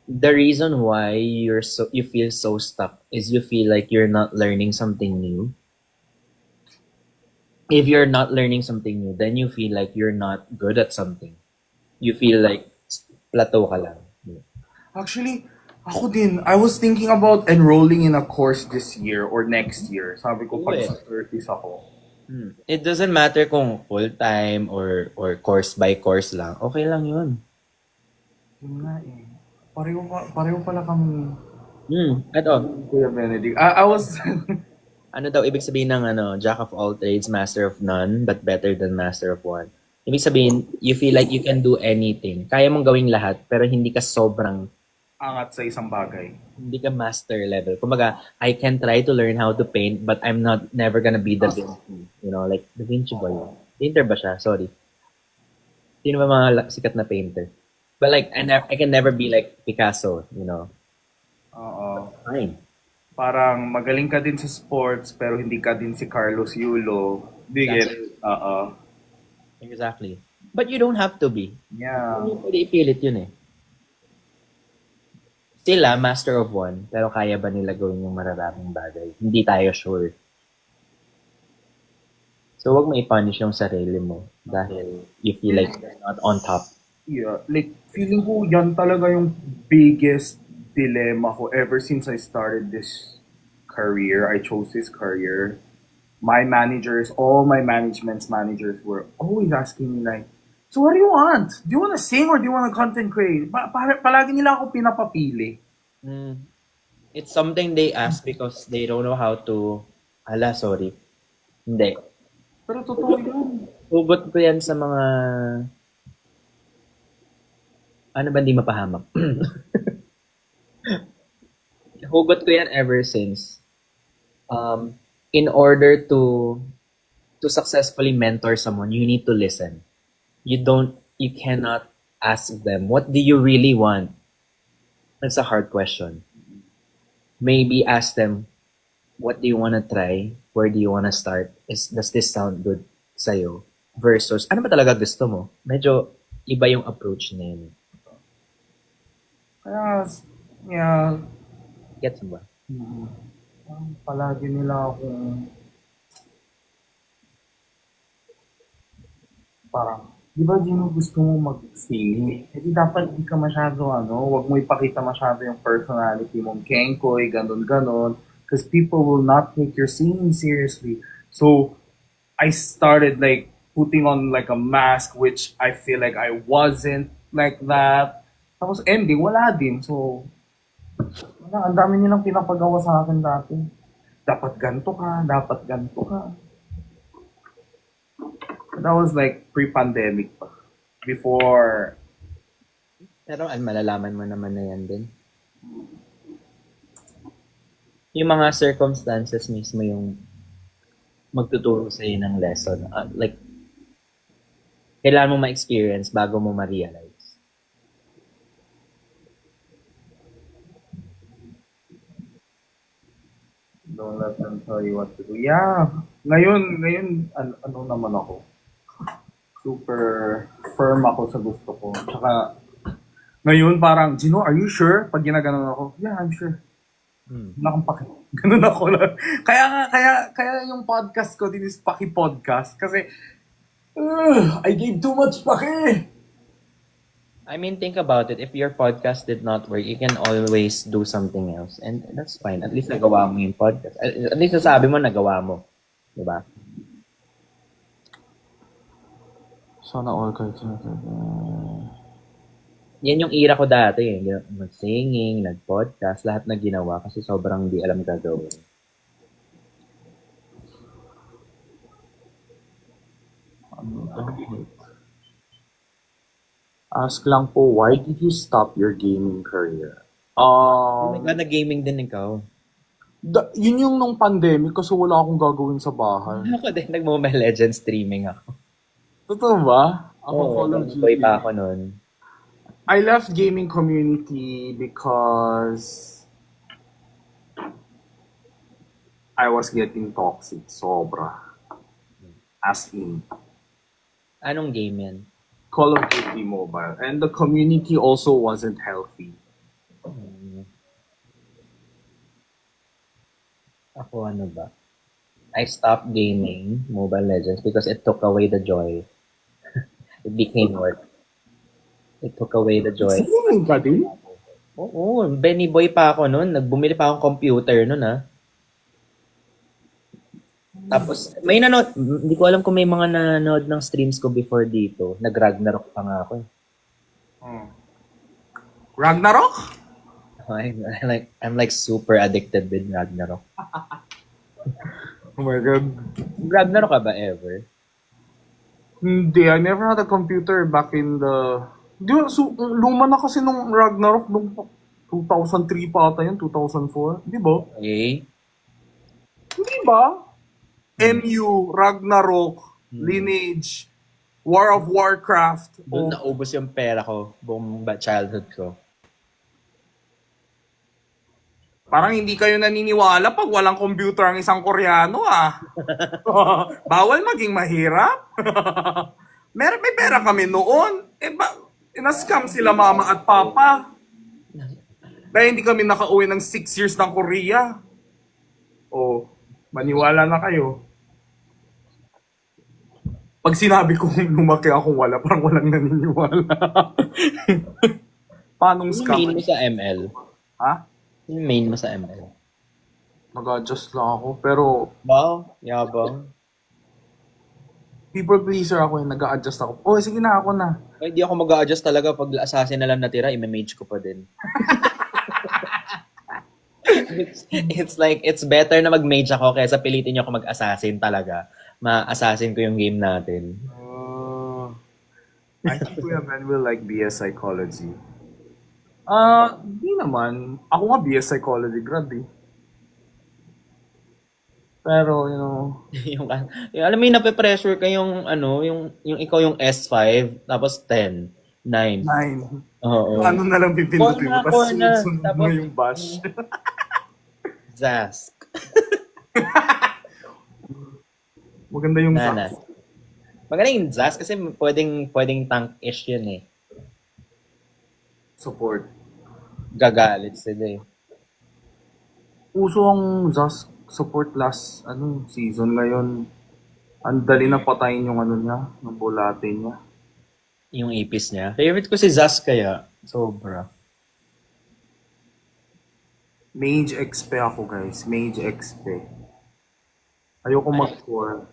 the reason why you feel so stuck is you feel like you're not learning something new. If you're not learning something new, then you feel like you're not good at something. You feel like plateau ka lang. Actually, ako din, I was thinking about enrolling in a course this year or next year. Sabi ko, pag sa 30s ako. It doesn't matter kung full-time or course by course lang. Okay lang yun. Yun nga eh. Pareho pala kami. Ato. Kuya Benedict. I was... Ano daw ibig sabihin ng jack of all trades, master of none, but better than master of one? Ibig sabihin, you feel like you can do anything. Kaya mong gawing lahat, pero hindi ka sobrang angat sa isang bagay. Hindi ka master level. Kumbaga, I can try to learn how to paint, but I'm never gonna be Da Vinci. You know, like, Da Vinci ba yun? Painter ba siya? Sorry. Sino ba mga sikat na painter? But like, I can never be like Picasso, you know? Oo. Fine. Parang magaling ka din sa sports, pero hindi ka din si Carlos Yulo. Di get it? Oo. Exactly. But you don't have to be. Yeah. Hindi pwede ipilit yun eh. Sila, master of one, pero kaya ba nila gawin yung mararaming bagay? Hindi tayo sure. So, wag mo i-punish yung sarili mo dahil you feel like you're not on top. Yeah. Like, feeling ko yan talaga yung biggest dilemma ko ever since I started this career. I chose this career. My managers, all my management's managers were always asking me like, so what do you want? Do you want to sing or do you want to content create? Palagi nila ako pinapapili. It's something they ask because they don't know how to... sorry. Hindi. Pero totoo yun. Hugot ko yan sa mga... Ano ba hindi mapahamak? Hugot ko yan ever since. In order to successfully mentor someone, you need to listen. You cannot ask them, what do you really want? That's a hard question. Maybe ask them, what do you want to try? Where do you want to start? Does this sound good sa'yo? Versus, ano ba talaga gusto mo? Medyo iba yung approach na yun. Kaya, yeah. Gets mo ba? Palagi nila akong parang, di ba Gino gusto mo mag-sing? Kasi dapat di ka masyado, wag mo ipakita masyado yung personality mo. Kenkoy, ganon. Because people will not take your singing seriously. So, I started like putting on like a mask, which I feel like I wasn't like that. Tapos ending, wala din. So, ang dami nilang pinapagawa sa akin dati. Dapat ganito ka. That was like pre-pandemic pa. Before. Pero malalaman mo naman na yan din. Yung mga circumstances mismo yung magtuturo sa'yo ng lesson. Like, kailangan mo ma-experience bago mo ma-realize. Don't let them tell you what to do. Yeah. Ngayon, ano naman ako? Super firm ako sa gusto ko. Tsaka, ngayon parang, Gino, are you sure? Pag ginaganon ako, yeah, I'm sure. Wala akong paki. Ganun ako lang. Kaya yung podcast ko din is paki-podcast. Kasi, I gave too much paki. I mean, think about it. If your podcast did not work, you can always do something else. And that's fine. At least nagawa mo yung podcast. At least nasabi mo, nagawa mo. Diba? Sana all kayo. Yan yung era ko dati. Mag-singing, nag-podcast, lahat na ginawa kasi sobrang di alam gagawin. Ask lang po, why did you stop your gaming career? Oh my God, nag-gaming din ikaw. Yun yung nung pandemic kasi wala akong gagawin sa bahay. Ako din, nag-Mobile Legends streaming ako. Totoo ba? Ako Call of Duty. Pa ako nun. I left gaming community because I was getting toxic. Sobra. As in. Anong game yan? Call of Duty Mobile. And the community also wasn't healthy. Ako ano ba? I stopped gaming Mobile Legends because it took away the joy. It became work. It took away the joy. Singing ka din? Oo, Benny Boy pa ako nun. Nagbumili pa akong computer nun, ha. Tapos, may nanood, hindi ko alam kung may mga nanood ng streams ko before dito. Nag-Ragnarok pa nga ako. Ragnarok? I'm like super addicted with Ragnarok. Oh my God. Ragnarok ka ba ever? Hindi, I never had a computer back in the... Luma na kasi nung Ragnarok, nung 2003 pa ata yun, 2004. Di ba? Okay. Hindi ba? MU, Ragnarok, Lineage, War of Warcraft. Doon naubos yung pera ko, buong childhood ko. Parang hindi kayo naniniwala pag walang computer ang isang Koreano, ah. Bawal maging mahirap. May pera kami noon. Na-scam sila mama at papa. Dahil hindi kami nakauwi ng 6 years ng Korea. Maniwala na kayo. Pag sinabi kong lumaki akong wala, parang walang naniniwala. Paanong Yung scam? main mo sa ML? Ha? Yung main mo sa ML? Mag-adjust lang ako, pero Wow, yabang. people pleaser ako, nag-a-adjust ako. Sige na, ako na. Ay, di ako mag-a-adjust talaga pag assassin na lang natira, i-mage ko pa din. It's like, it's better na mag-mage ako kaysa pilitin niyo ako mag-assassin talaga. Ma-assassin ko yung game natin. I think Kuya Ben will like BS Psychology. Di naman. Ako nga BS Psychology grad eh. Pero, yung alam mo yung nape-pressure ka yung yung ikaw yung S5, tapos 10, 9. 9. Oo. Ano na lang pipindutin mo, tapos sunod mo tapos yung bash. Zask. Maganda yung Nana. Zask. Magaling yung Zask kasi pwedeng tank-ish yun eh. Support. Gagalit sila eh. Uso ang Zask support last season ngayon. Ang dali na patayin yung niya, ng bulate niya. Yung ipis niya. Favorite ko si Zask kaya. Sobra. Mage XP ako, guys. Mage XP. Ayoko mag-core.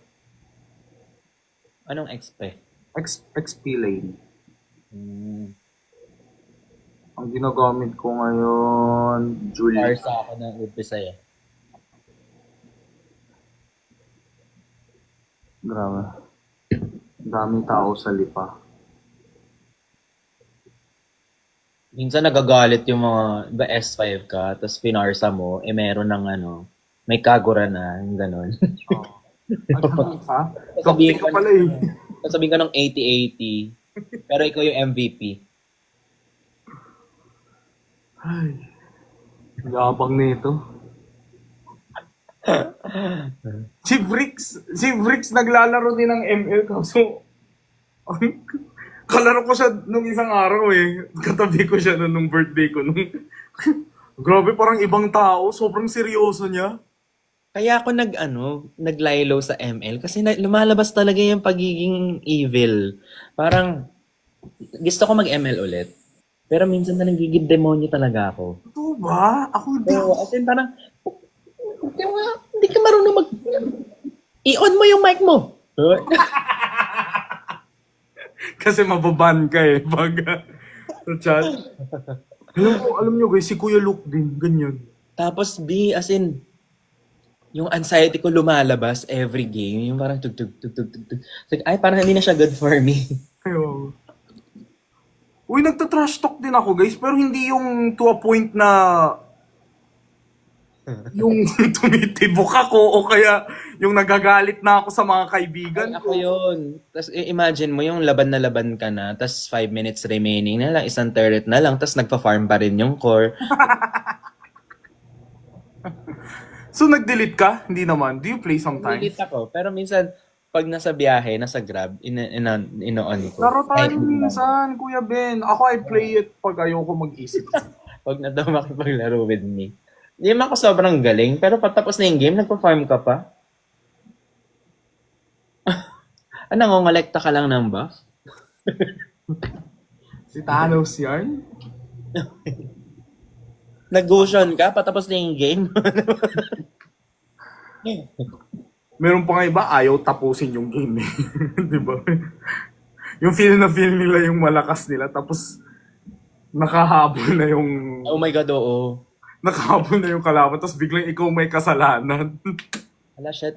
Anong XP? XP lane. Ang ginagamit ko ngayon, Julie. Parsa ako ng upisa eh. Grabe. Daming tao sa lipa. Minsan nagagalit yung mga S5 ka, tapos pinarsa mo, meron ng may Kagura na, yung gano'n. Ha? Sabihin ka pala eh. Sabihin ka ng 80-80, pero ikaw yung MVP. Ay. Yabang nito. Si Bricks naglalaro din ng ML kaso kalaro ko siya nung isang araw eh. Katabi ko siya nung birthday ko. Grabe, parang ibang tao. Sobrang seryoso niya. Kaya ako nag-lilo sa ML kasi lumalabas talaga yung pagiging evil. Parang gusto ko mag-ML ulit. Pero minsan na nagiging demonyo talaga ako. Ito ba? Ako hindi. So, as in parang hindi ka marunong i-on mo yung mic mo. Kasi mababan ka eh pag sa chat. Alam nyo guys, si Kuya Luke din, ganyan. Tapos as in, yung anxiety ko lumalabas every game. Yung parang tug. Like, ay, parang hindi na siya good for me. Ayaw. Uy, nagta-trash talk din ako guys, pero hindi yung to a point na yung tumitibok ako o kaya yung nagagalit na ako sa mga kaibigan Ako yun. Tapos imagine mo yung laban na laban ka na, tapos 5 minutes remaining na lang, isang turret na lang, tapos nagpa-farm pa rin yung core. So, nag-delete ka? Hindi naman. Do you play sometimes? Delete ako. Pero minsan, pag nasa biyahe, nasa Grab, ino-on ko. Laro tayo minsan, Kuya Ben. Ako, I play it pag ayoko mag-isip. Pag na daw makipaglaro with me. Hindi naman ako sobrang galing, pero patapos na yung game, nagpa-farm ka pa. Nangongolekta ka lang ng buff? Si Thanos yarn? Nag-ocean ka, patapos na yung game. Meron pa nga iba, ayaw tapusin yung game eh. Di ba? Yung feel nila yung malakas nila, tapos nakahabol na yung... Oh my God, oo. Nakahabol na yung kalaban, tapos biglang ikaw may kasalanan. Ala, shit.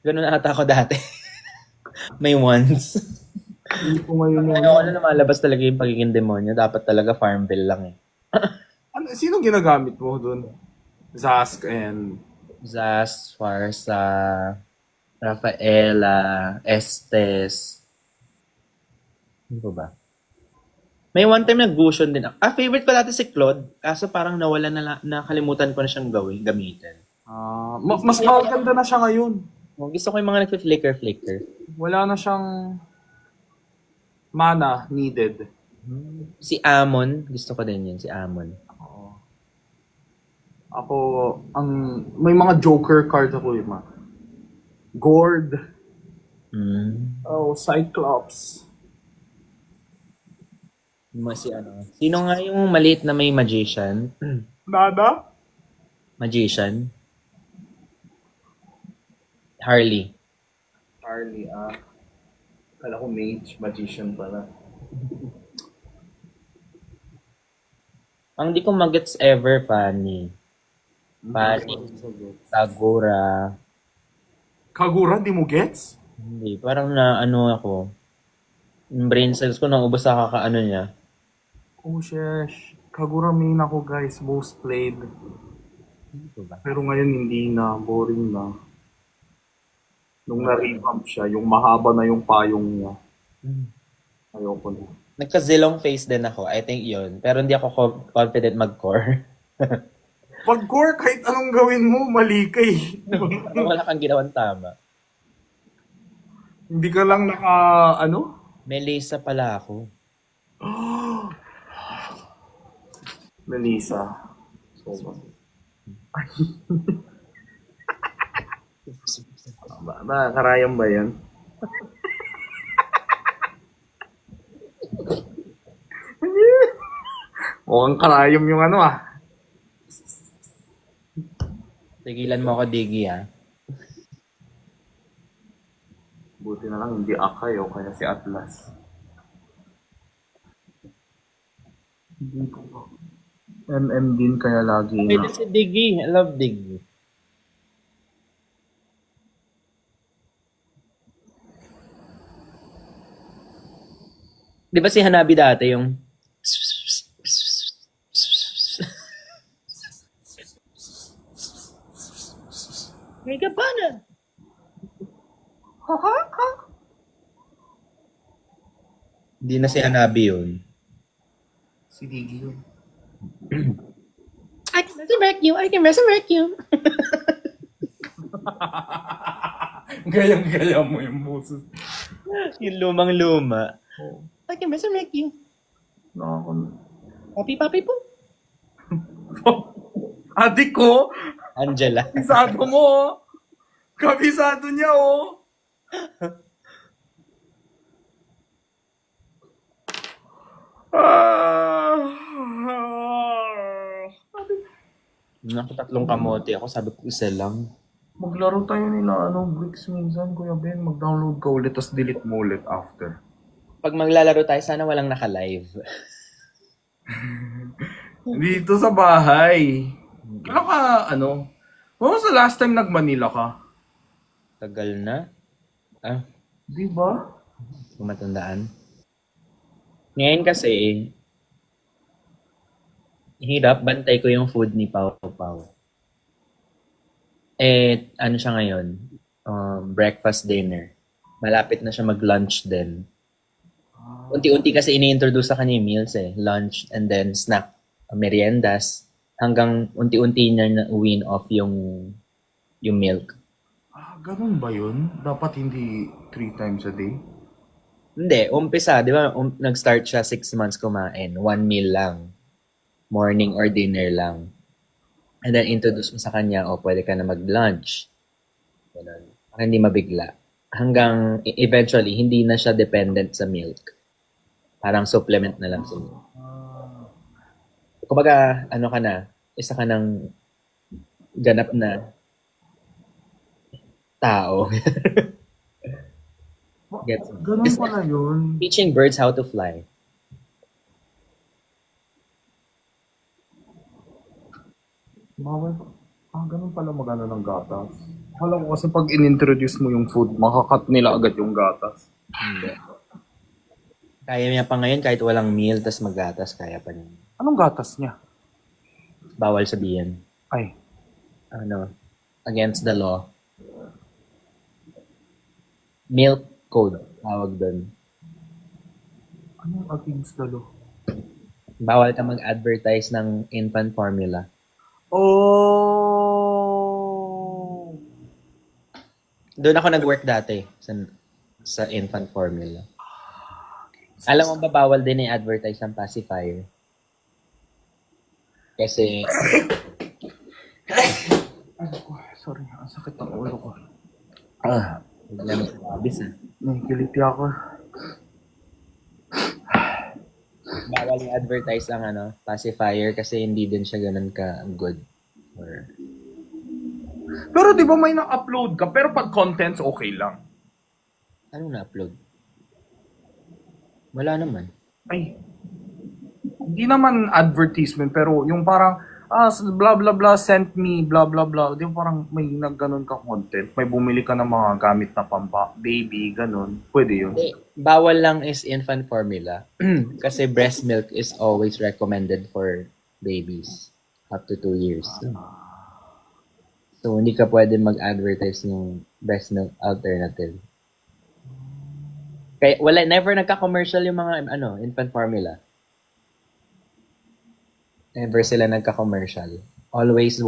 Ganun ata ako dati. May once. Hindi ko ngayon yun. Ano lumalabas talaga yung pagiging demonyo. Dapat talaga Farmville lang eh. Sino ginagamit mo dun? Zask and... Zas, Farsa, Rafaela, Estes. Ano ba? May one time nag-Gusion din ako. Favorite ko dati si Claude. Kaso parang nawala na, nakalimutan ko na siyang gamitin. Mas maganda na siya ngayon. Gusto ko yung mga nag-flicker-flicker. Wala na siyang mana needed. Si Amon, gusto ko din yun, si Amon. Ako, may mga Joker cards ako yung mga Gord. Cyclops. Sino nga yung maliit na may magician? Nada? Magician? Harley. Kala ko mage, magician pala. Ang di ko magets ever, Fanny. Kagura. Kagura, di mo gets? Hindi, parang na ano ako. Yung brain cells ko naubos sa kakaano niya. Oh, sheesh. Kagura main ako, guys. Most played. Pero ngayon hindi na. Boring na. Nung na-revamp siya, yung mahaba na yung payong niya. Ayoko na. Nagka-zilong face din ako. I think yun. Pero hindi ako confident mag-core. Pag core, kahit anong gawin mo, mali ka eh. Wala kang ginawang tama. Hindi ka lang Melissa pala ako. Melissa. Karayang ba yan? Mukhang karayom yung Tigilan mo ako, Diggy, ha? Buti na lang hindi Akay o kaya si Atlas. Hindi ko ba? MM din kaya lagi na. Pwede si Diggy. I love Diggy. Di ba si Hanabi dati yung... May gabana! Hindi na si Hanabi yun. Si Diggy yun. I can resurrect you! I can resurrect you! Gayang-gaya mo yung boses. Yung lumang-luma. I can resurrect you. Papi po. Adik ko! Angela. Kabisado mo! Kabisado niya, oh! Naku, 3 kamote. Ako sabi ko isa lang. Maglaro tayo nila, bricks minsan, Kuya Ben. Mag-download ka ulit, tapos delete mo ulit after. Pag maglalaro tayo, sana walang naka-live. Dito sa bahay. Kailan ka, when was the last time nag-Manila ka? Tagal na. Di ba? Kung matandaan. Ngayon kasi, hirap, bantay ko yung food ni Pao Pao. Ano siya ngayon? Breakfast, dinner. Malapit na siya mag-lunch din. Unti-unti kasi ini-introduce sa kanya yung meals lunch and then snack, meriendas, hanggang unti-unti niya na win off yung milk. Ganun ba yun? Dapat hindi 3 times a day? Hindi, umpisa, di ba, nag-start siya 6 months kumain, 1 meal lang. Morning or dinner lang. And then introduce mo sa kanya, pwede ka na mag-lunch. Ganun. Para hindi mabigla. Hanggang eventually, hindi na siya dependent sa milk. Parang supplement na lang sa milk. Kumbaga, isa ka ng ganap na tao. Ganun pala yun. Teaching birds how to fly. Ganun pala magano ng gatas. Alam ko kasi pag in-introduce mo yung food, makakat nila agad yung gatas. Hindi. Kaya niya pa ngayon kahit walang meal, tas magatas, kaya pa niya. Anong gatas niya? bawal sabihin. Ay. Against the law. Milk code, tawag doon. Anong against the law? Bawal ka mag-advertise ng infant formula. Oh! Doon ako nag-work dati sa infant formula. Alam mo ba bawal din i-advertise ng pacifier? Kasi sorry, ang sakit ng ulo ko. Nakikiliti ako. Bawal i-advertise ang pacifier kasi hindi din siya ganun ka good. Pero di ba may na-upload ka? Pero pag contents, okay lang. Anong na-upload? Wala naman. Ay. Hindi naman advertisement, pero yung parang, blah blah blah, sent me, blah blah blah. Di ba parang may nagganon ka content? May bumili ka ng mga gamit na baby, ganon. Pwede yun. Bawal lang is infant formula. Kasi breast milk is always recommended for babies up to 2 years. So, hindi ka pwede mag-advertise ng breast milk alternative. Kaya, never nagka-commercial yung mga, infant formula. Never sila nagka-commercial. Always,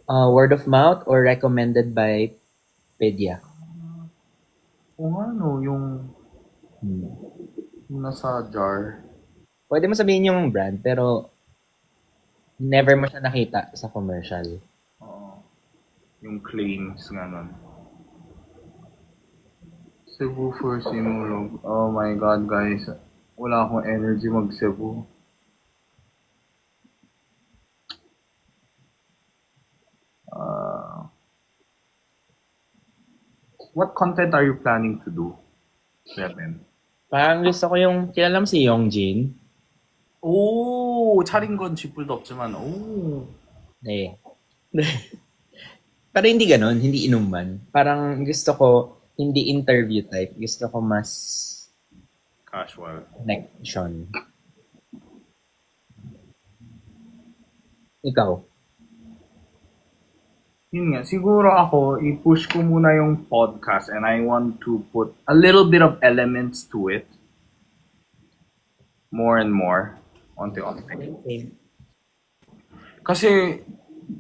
word of mouth or recommended by Pedia. Yung nasa jar. Pwede mo sabihin yung brand, pero never mo siya nakita sa commercial. Yung claims nga nun. Cebu for Sinulog. Oh my God, guys. Wala akong energy mag-Cebu. What content are you planning to do, Kevin? Parang gusto ko yung, kilala mo si Yongjin? 오, 차린 건 쥐뿔도 없지만, 오. Eh. Pero hindi ganon, hindi inuman. Parang gusto ko, hindi interview type. Gusto ko mas casual. Connection. Ikaw? Yun nga, siguro ako, i-push ko muna yung podcast and I want to put a little bit of elements to it. More and more. Onti-onti. Kasi,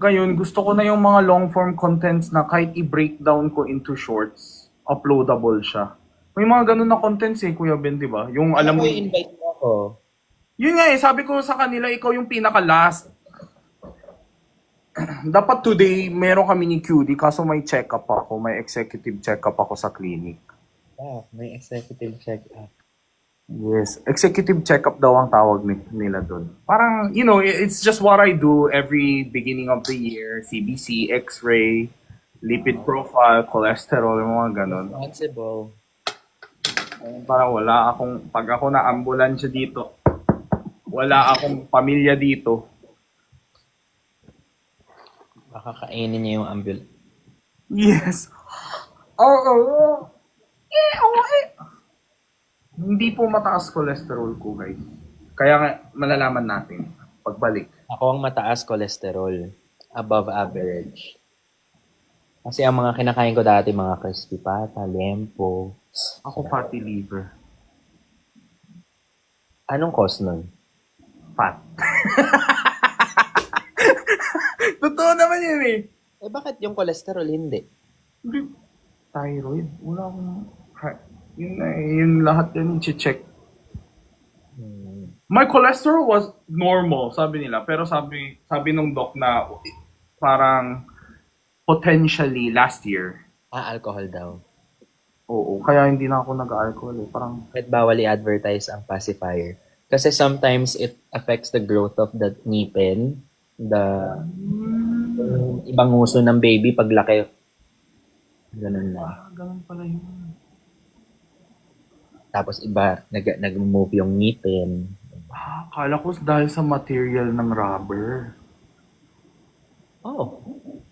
ngayon, gusto ko na yung mga long-form contents na kahit i-breakdown ko into shorts, uploadable siya. May mga ganun na contents Kuya Ben, di ba? Yung alam mo... invite mo ako. Yun nga sabi ko sa kanila, ikaw yung pinaka-last. Dapat today, meron kami ni QD, kaso may check-up ako, may executive check-up ako sa clinic. May executive check-up. Yes, executive check-up daw ang tawag nila doon. Parang, it's just what I do every beginning of the year. CBC, X-ray, lipid profile, cholesterol, yung mga ganun. Responsible. Parang pag ako na ambulansya dito, wala akong pamilya dito. Baka kainin niya yung ambulance. Yes. Hindi po mataas cholesterol ko, guys. Kaya nga, malalaman natin pagbalik. Ako ang mataas cholesterol. Above average. Kasi ang mga kinakain ko dati, mga crispy pata, lempo. Ako fatty liver. Anong cause nun? Fat. Totoo naman yun bakit yung cholesterol hindi? Thyroid? Wala akong... Yun lahat yan i-check. My cholesterol was normal, sabi nila. Pero sabi nung doc na parang potentially last year. Alcohol daw. Oo, kaya hindi na ako nag-alcohol Parang... Kahit bawal i-advertise ang pacifier. Kasi sometimes it affects the growth of the ngipin. Ibang uso ng baby paglaki. Ganun na. Ganun pala yun. Tapos iba, nag-move yung ngipin. Akala ko dahil sa material ng rubber.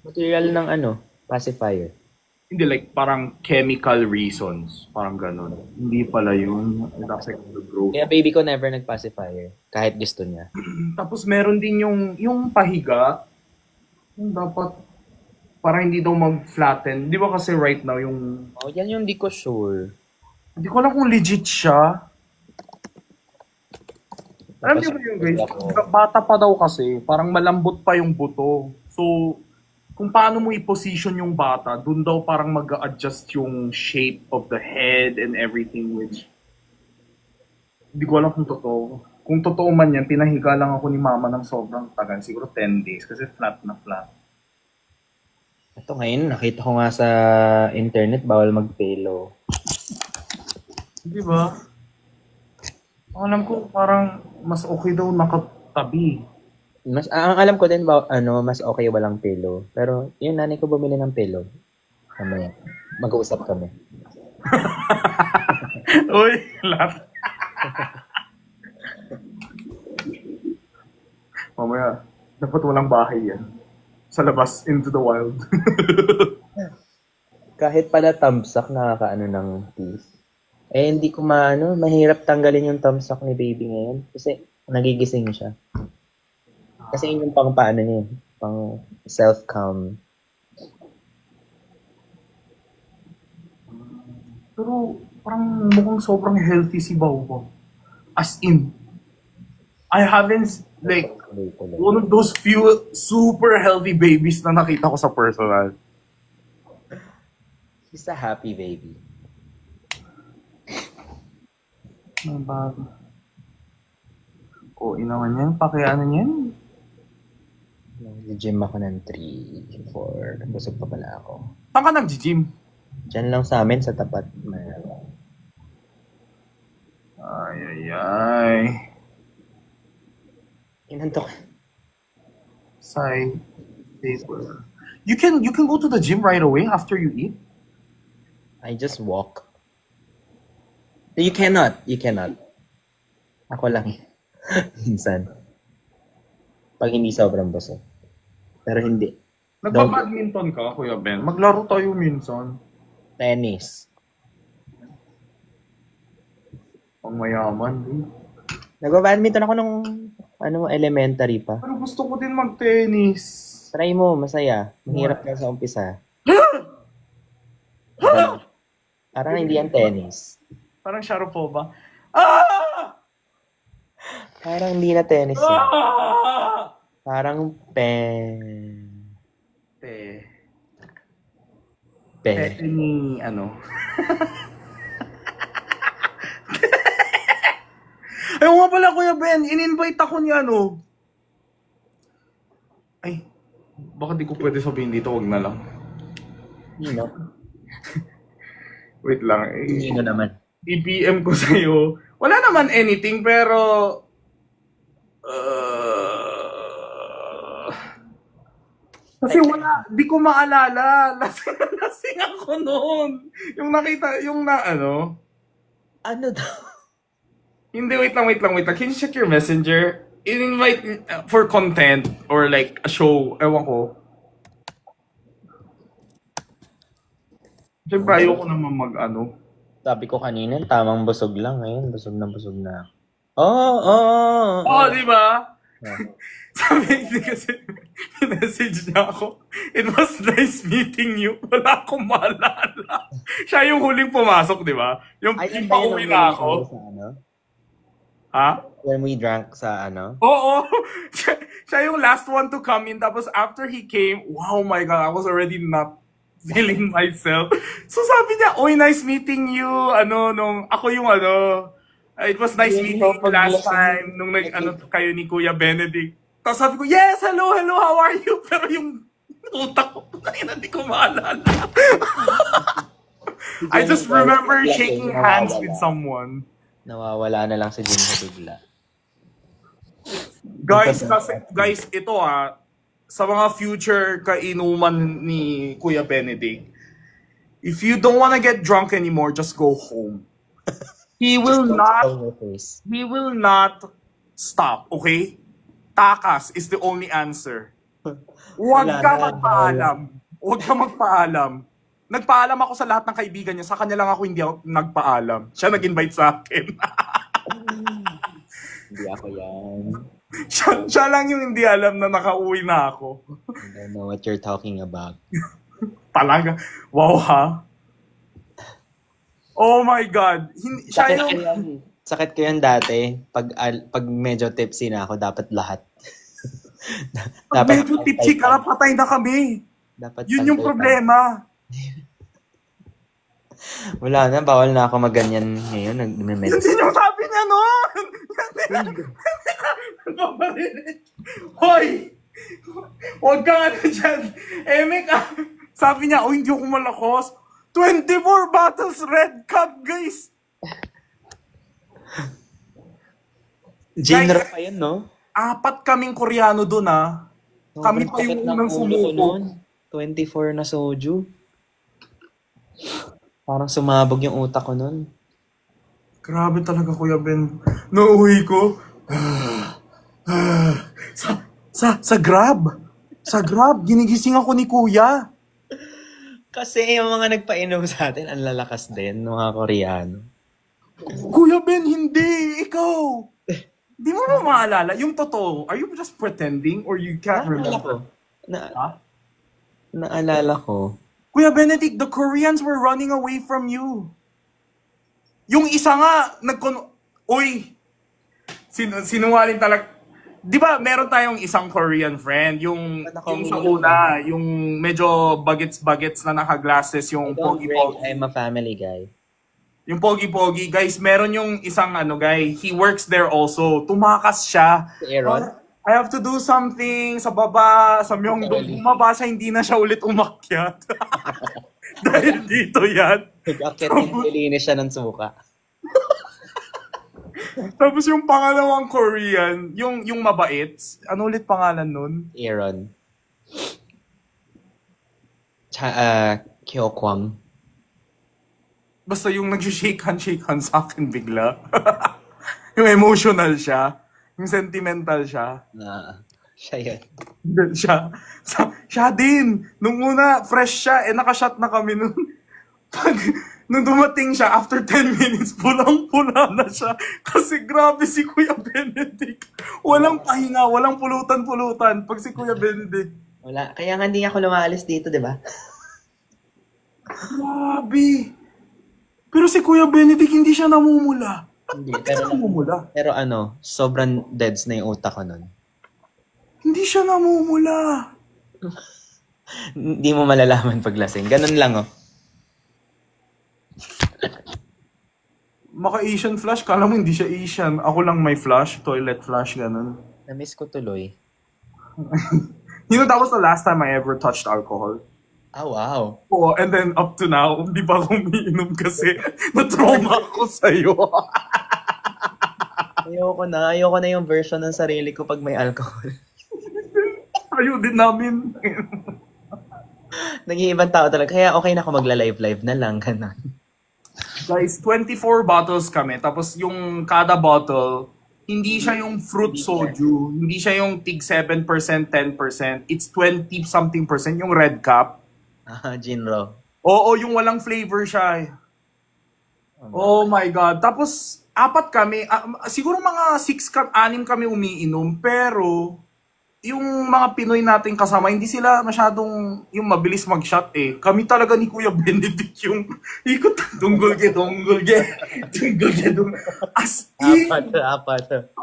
Material ng pacifier. Hindi, like, parang chemical reasons. Parang ganun. Hindi pala yun. It affects the growth. Kaya baby ko never nag-pacifier. Kahit gusto niya. Tapos meron din yung pahiga. Yung dapat, parang hindi daw mag-flatten. Di ba kasi right now yung... Oh, yan yung di ko sure. Hindi ko alam kung legit siya. Alam niyo ba yun, guys? Bata pa daw kasi, parang malambot pa yung buto. So, kung paano mo i-position yung bata, dun daw parang mag-a-adjust yung shape of the head and everything, which hindi ko alam kung totoo. Kung totoo man yan, pinahiga lang ako ni mama ng sobrang tagal. Siguro 10 days kasi flat na flat. Ito ngayon, nakita ko nga sa internet, bawal mag-pillow. Di ba? Alam ko parang mas okay daw nakatabi. Ang alam ko din mas okay walang pillow. Pero yung nanay ko bumili ng pillow. Mamaya, mag-uusap kami. Uy, lahat. Mamaya, dapat walang bahay yan. Sa labas, into the wild. Kahit pala thumbsuck nakakaano ng teeth. Eh, hindi ko mahirap tanggalin yung thumbsuck ni baby ngayon. Kasi nagigising siya. Kasi yun yung pang paano niya, pang self-calm. Pero parang mukhang sobrang healthy si Baubo. As in, I haven't, like, one of those few super healthy babies na nakita ko sa personal. He's a happy baby. Ang bago. O, inaman yan. Pakiano yan. Nag-gym ako ng 3, 4. Busog pa pala ako. Saan ka nag-gym? Diyan lang sa amin, sa tapat. Ay. Inantok. Say, you can go to the gym right away after you eat? I just walk. You cannot. Ako lang. Minsan. Pag hindi sobrang busog. Pero hindi. Nagpa-badminton ka, Kuya Ben? Maglaro tayo minsan. Tennis. Ang mayaman, eh. Nagba-badminton ako nung elementary pa. Pero gusto ko din mag-tennis. Try mo, masaya. Mahirap ka sa umpisa. Parang hindi yan tennis. Parang Sharapova. Ah! Parang hindi na tennis yan. Ah! Parang ni ano. Ayaw nga pala, Kuya Ben. In-invite ako ni ano. Ay, baka di ko pwede sabihin dito. Wag na lang. Wait lang. Hindi na naman. I-PM ko sa'yo. Wala naman anything, pero... kasi wala, di ko maalala. Lasing ako noon. Yung nakita, Ano daw? Hindi, wait lang. Can you check your messenger? In-invite for content or like a show. Ewan ko. Siyempre, ayoko naman Sabi ko kanina, tamang busog lang. Ngayon, busog na. Oh. di ba? Sabi niya kasi, message niya ako. It was nice meeting you. Wala akong maalala. Siya yung huling pumasok, di ba? Yung pauwi na ako. Ha? When we drank sa Oo. Siya yung last one to come in. Tapos after he came, wow my God, I was already not feeling myself. So sabi niya, oy, nice meeting you. Ako yung it was nice meeting you last time nung kayo ni Kuya Benedict. Tapos sabi ko, yes, hello, how are you? Pero yung utak ko, hindi ko maalala. I just remember shaking hands with someone. Nawawala na lang si Jim sa bigla. Guys, ito sa mga future kainuman ni Kuya Benedict, if you don't wanna get drunk anymore, just go home. He will not stop, okay? Takas is the only answer. Huwag ka magpaalam. Nagpaalam ako sa lahat ng kaibigan niya. Sa kanya lang ako hindi ako nagpaalam. Siya nag-invite sa akin. Hindi ako yan. siya lang yung hindi alam na nakauwi na ako. I don't know what you're talking about. Talaga. Wow, ha? Oh my God. Siya Sakit yung... ko yan. Sakit ko yan dati. Pag medyo tipsy na ako, dapat lahat. Pag medyo tipsy ka na, patay na kami. Dapat Yun yung problema. Wala na, bawal na ako maganyan ngayon. Hindi yung sabi niya noon. Hoy! Huwag ka nga na dyan. Emek, sabi niya, hindi ako malakos. 24 bottles Red Cup, guys. Genre pa yun, no? 4 kaming Koreano doon, ha. Kami pa yung unang sumuko. 24 na soju. Parang sumabog yung utak ko nun. Grabe talaga, Kuya Ben. Nauwi ko. Sa Grab. Sa Grab, ginigising ako ni Kuya. Kasi yung mga nagpainom sa atin, ang lalakas din, mga Koreano. Kuya Ben, hindi. Ikaw. Di mo ba maalala? Yung totoo, are you just pretending or you can't remember? Naalala ko. Kuya Benedict, the Koreans were running away from you. Yung isa nga, Uy! Sinungaling talaga. Di ba, meron tayong isang Korean friend, yung sa una, yung medyo bagets-bagets na naka-glasses, yung pogi-pogi. I'm a family guy. Yung pogi-pogi, guys, meron yung isang guy, he works there also. Tumakas siya. Si Aaron? I have to do something sa baba, sa Myeongdong. Bumaba siya, hindi na siya ulit umakyat. Dahil dito yan. Nag-akit nilinis siya ng suka. Tapos yung pangalawang Korean, yung mabait, ano ulit pangalan nun? Aaron. Kyokwang. Basta yung nag-shake hand sa akin bigla. Yung emotional siya. Yung sentimental siya. Siya yun. Siya din. Nung una, fresh siya. Nakashot na kami nun. Nung dumating siya, after 10 minutes, pulang-pula na siya. Kasi grabe si Kuya Benedict. Walang pahinga, walang pulutan-pulutan. Pag si Kuya Benedict. Wala. Kaya nga hindi ako lumaalis dito, di ba? Grabe. Pero si Kuya Benedict, hindi siya namumula. Hindi, Ba't siya namumula? Pero sobrang deads na yung utak ko nun. Hindi siya namumula. Hindi mo malalaman pag lasing. Ganun lang, Maka-Asian flush, kala mo hindi siya Asian. Ako lang may flush, toilet flush, ganun. Na-miss ko tuloy. You know, that was the last time I ever touched alcohol. Ah, wow. Oh, and then up to now, hindi pa ako umiinom kasi na-trauma ako sa'yo. Ayoko na yung version ng sarili ko pag may alcohol. Ayaw din namin. Nag-iibang tao talaga. Kaya okay na ako magla-live na lang. Ganun. Guys, 24 bottles kami. Tapos yung kada bottle, hindi siya yung fruit soju. Hindi siya yung tig 7%, 10%. It's 20-something% yung red cup. Jinro. Oo, yung walang flavor siya. Oh my God. Tapos, 4 kami. Siguro mga 6 kami umiinom. Pero, yung mga Pinoy nating kasama, hindi sila masyadong yung mabilis mag-shot eh. Kami talaga ni Kuya Benedict yung ikot, tunggol-ge. As in. 4. Apat.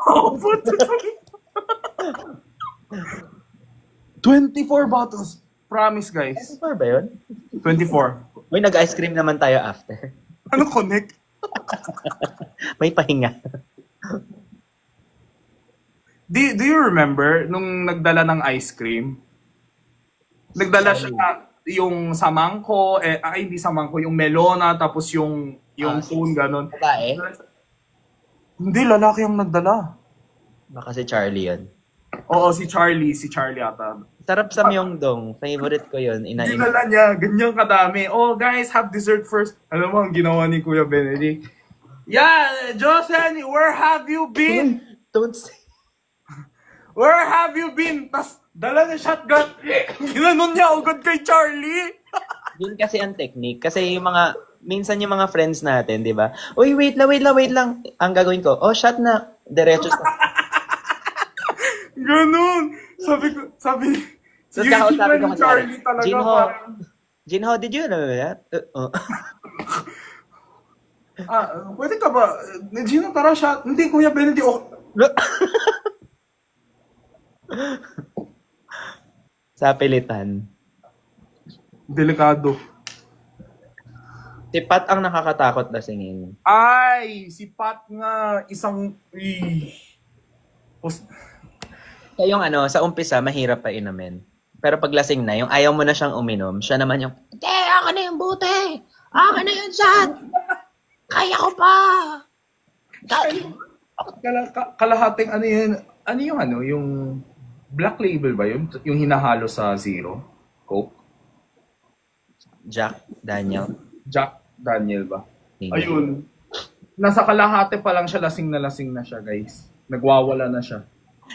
24 bottles. Promise, guys. 24 ba yun? 24. Uy, nag-ice cream naman tayo after. Ano connect? May pahinga. Do you remember nung nagdala ng ice cream? Nagdala siya yung sa mangko, hindi sa mangko, yung melona, tapos yung phone, ganun. Babae? Hindi, lalaki ang nagdala. Baka si Charlie yun. Oo, si Charlie ata. Sarap sa Myeongdong. Favorite ko yun. Dinala niya, ganyan kadami. Oh, guys, have dessert first. Alam mo, ang ginawa ni Kuya Benedict. Yeah, Josen, where have you been? Don't say. Where have you been? Tas, dala niya shotgun. Ginanon niya agad kay Charlie. Yun kasi ang technique. Kasi minsan yung mga friends natin, di ba? Uy, wait lang. Ang gagawin ko, shot na. Diretso sa... Ganun! Sabi, Tapos yung kakausapin ko ni Charlie talaga Jinho, did you know that? Pwede ka ba? Gino, tara shot. Hindi, Kuya Benedict. Sa pilitan. Delikado. Si Pat ang nakakatakot na singin. Ay, si Pat nga, isang... Kaya yung sa umpisa, mahirap pa inumin. Pero pag lasing na, yung ayaw mo na siyang uminom, siya naman yung, akin na yung buti! Akin na yung shot! Kaya ko pa! Kalahating ano yun? Yung black label ba yun? Yung hinahalo sa Zero? Coke? Jack Daniel ba? Ayun. Nasa kalahati pa lang siya, lasing na siya, guys. Nagwawala na siya.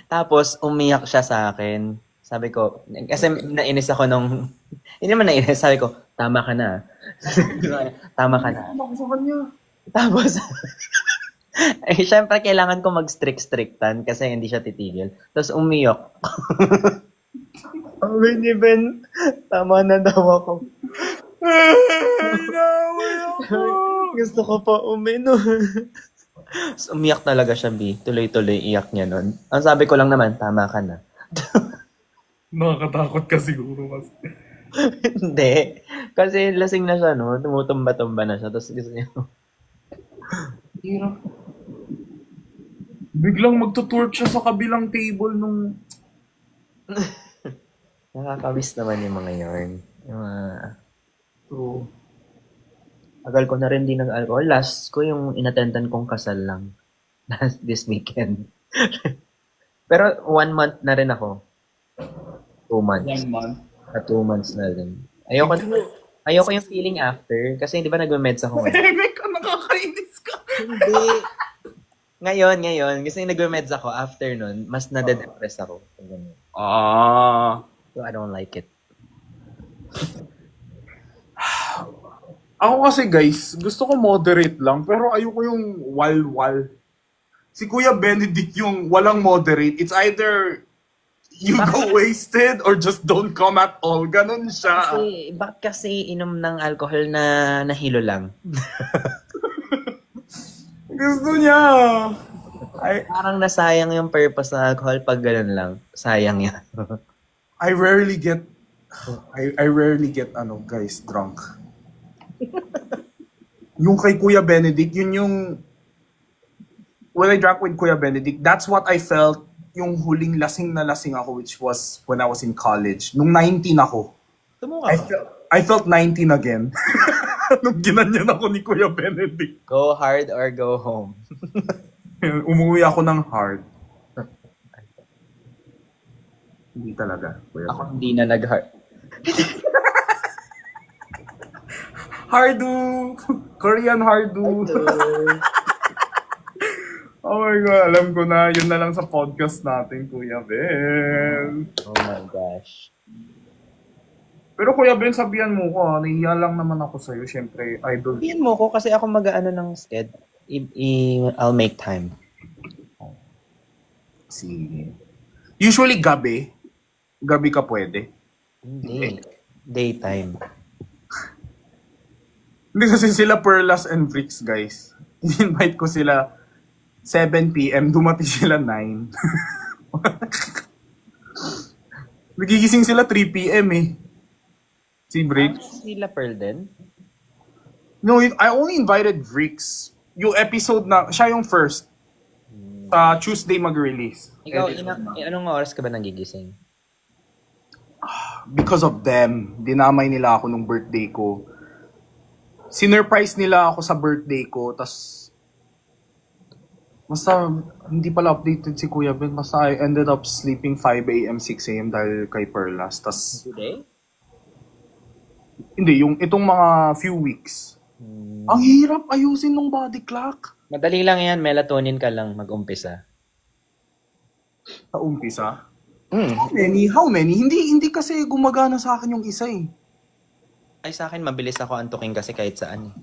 Tapos, umiyak siya sa akin. Sabi ko, kasi nainis ako nung, hindi naman nainis, sabi ko, tama ka na. Tama ka na. Ako sa kanya. Tapos, syempre kailangan ko mag-strict-strictan kasi hindi siya titigil. Tapos umiyak. Sabi ni Ben, tama na daw ako. Gusto ko pa uminom. So, umiyak talaga siya, B. Tuloy-tuloy iyak niya nun. Ang sabi ko lang naman, tama ka na. Nakakatakot ka siguro kasi. Hindi. Kasi lasing na siya, no? Tumutumba-tumba na siya. Tapos gusto niya. Hirap. Biglang magtutwerk siya sa kabilang table nung... Nakakabis naman yung mga yarn. Yung mga... True. Tagal ko na rin din nag-alcohol. Last ko yung inattendan kong kasal lang. This weekend. Pero 1 month na rin ako. 2 months. 1 month? 2 months na rin. Ayoko yung feeling after. Kasi di ba nag-meds ako ngayon? Nakakainis ka. Hindi. Ngayon. Kasi nag-meds ako after nun. Mas nade-depress ako. So I don't like it. Ako kasi guys, gusto ko moderate lang, pero ayoko yung wal-wal. Si Kuya Benedict yung walang moderate. It's either you go wasted or just don't come at all. Ganon siya. Bakit kasi inom ng alcohol na nahilo lang? Gusto niya. Parang nasayang yung purpose ng alcohol pag ganun lang. Sayang yan. I rarely get guys, drunk. Yung kay Kuya Benedict, yun yung when I drank with Kuya Benedict, that's what I felt yung huling lasing na lasing ako, which was when I was in college. Nung 19 ako. I felt 19 again. Nung ginanyan ako ni Kuya Benedict. Go hard or go home. Umuwi ako ng hard. Hindi talaga. Kuya Ako hindi na nag-hard. Hardu! Korean Hardu! Oh my God, alam ko na. Yun na lang sa podcast natin, Kuya Ben. Oh my gosh. Pero Kuya Ben, sabihan mo ko, nahiya lang naman ako sa'yo. Siyempre, idol. Sabihan mo ko kasi ako mag-ano ng sked. I'll make time. Sige. Usually gabi. Gabi ka pwede. Hindi. Daytime. Hindi kasi sila Perlas and Bricks, guys. I-invite ko sila 7 p.m. Dumating sila 9. Nagigising sila 3 p.m. eh. Si Bricks. Sila Pearl din? No, I only invited Bricks. Yung episode na, siya yung first. Sa Tuesday mag-release. Ikaw, anong oras ka ba nagigising? Because of them, dinamay nila ako nung birthday ko. Sinurprise nila ako sa birthday ko, tas basta hindi pala updated si Kuya Ben, basta I ended up sleeping 5 a.m., 6 a.m. dahil kay Perlas. Tas, today? Hindi, yung itong mga few weeks. Ang hirap ayusin ng body clock. Madali lang yan, melatonin ka lang mag-umpisa. Sa umpisa? How many? Hindi kasi gumagana sa akin yung isa eh. Ay, sa akin, mabilis ako antukin kasi kahit saan.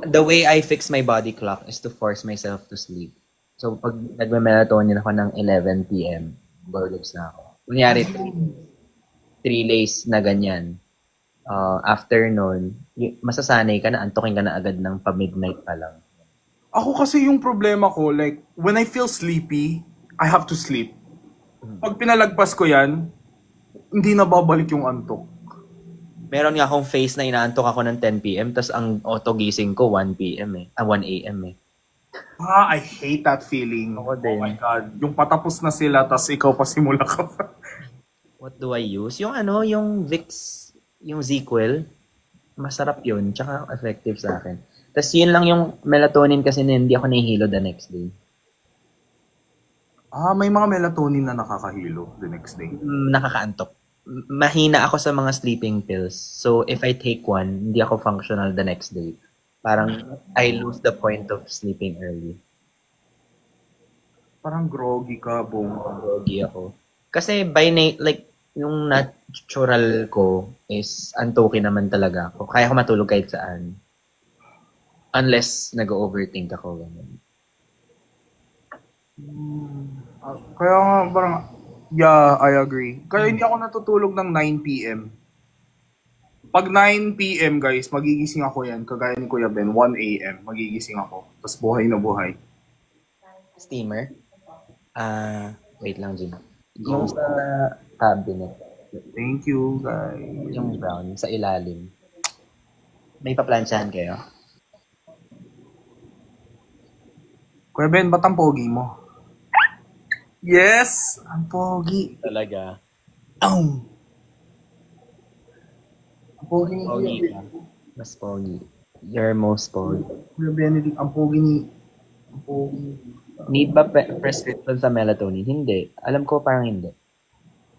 The way I fix my body clock is to force myself to sleep. So, pag nagme-melatonin ako ng 11 p.m., gorgeous na ako. Kunyari, 3 days na ganyan. After nun, masasanay ka na, antukin ka na agad ng pa-midnight pa lang. Ako kasi yung problema ko, like, when I feel sleepy, I have to sleep. Pag pinalagpas ko yan, hindi na babalik yung antok. Meron nga akong phase na inaantok ako ng 10 p.m. tas ang auto-gising ko 1 p.m. 1 a.m. I hate that feeling. Ako din. Oh my God. Yung patapos na sila, tas ikaw pa simula ka pa. What do I use? Yung Vicks, yung ZQL, masarap yun, tsaka effective sa akin. Tas yun lang yung melatonin kasi na hindi ako nahihilo the next day. May mga melatonin na nakakahilo the next day. Nakakaantok. Mahina ako sa mga sleeping pills. So, if I take one, hindi ako functional the next day. Parang, I lose the point of sleeping early. Parang groggy ka, bong. Groggy ako. Kasi, yung natural ko is antukin naman talaga ako. Kaya ako matulog kahit saan. Unless, nag-overthink ako. Kaya nga, parang, yeah, I agree. Kaya hindi ako natutulog ng 9 p.m. Pag 9 p.m. guys, magigising ako yan. Kagaya ni Kuya Ben, 1 a.m. magigising ako. Tapos buhay na buhay. Steamer? Wait lang, Jim. Yung sa cabinet. Thank you, guys. Yung brown, sa ilalim. May paplansyahan kayo? Kuya Ben, ba't ang pogi mo? Yes! Ang pogi. Talaga. Ang pogi ni Pogi Kuya ka. Mas pogi. You're most pogi. Kuya Benedict, ang pogi ni... Ang pogi. Need ba prescription sa melatonin? Hindi. Alam ko parang hindi.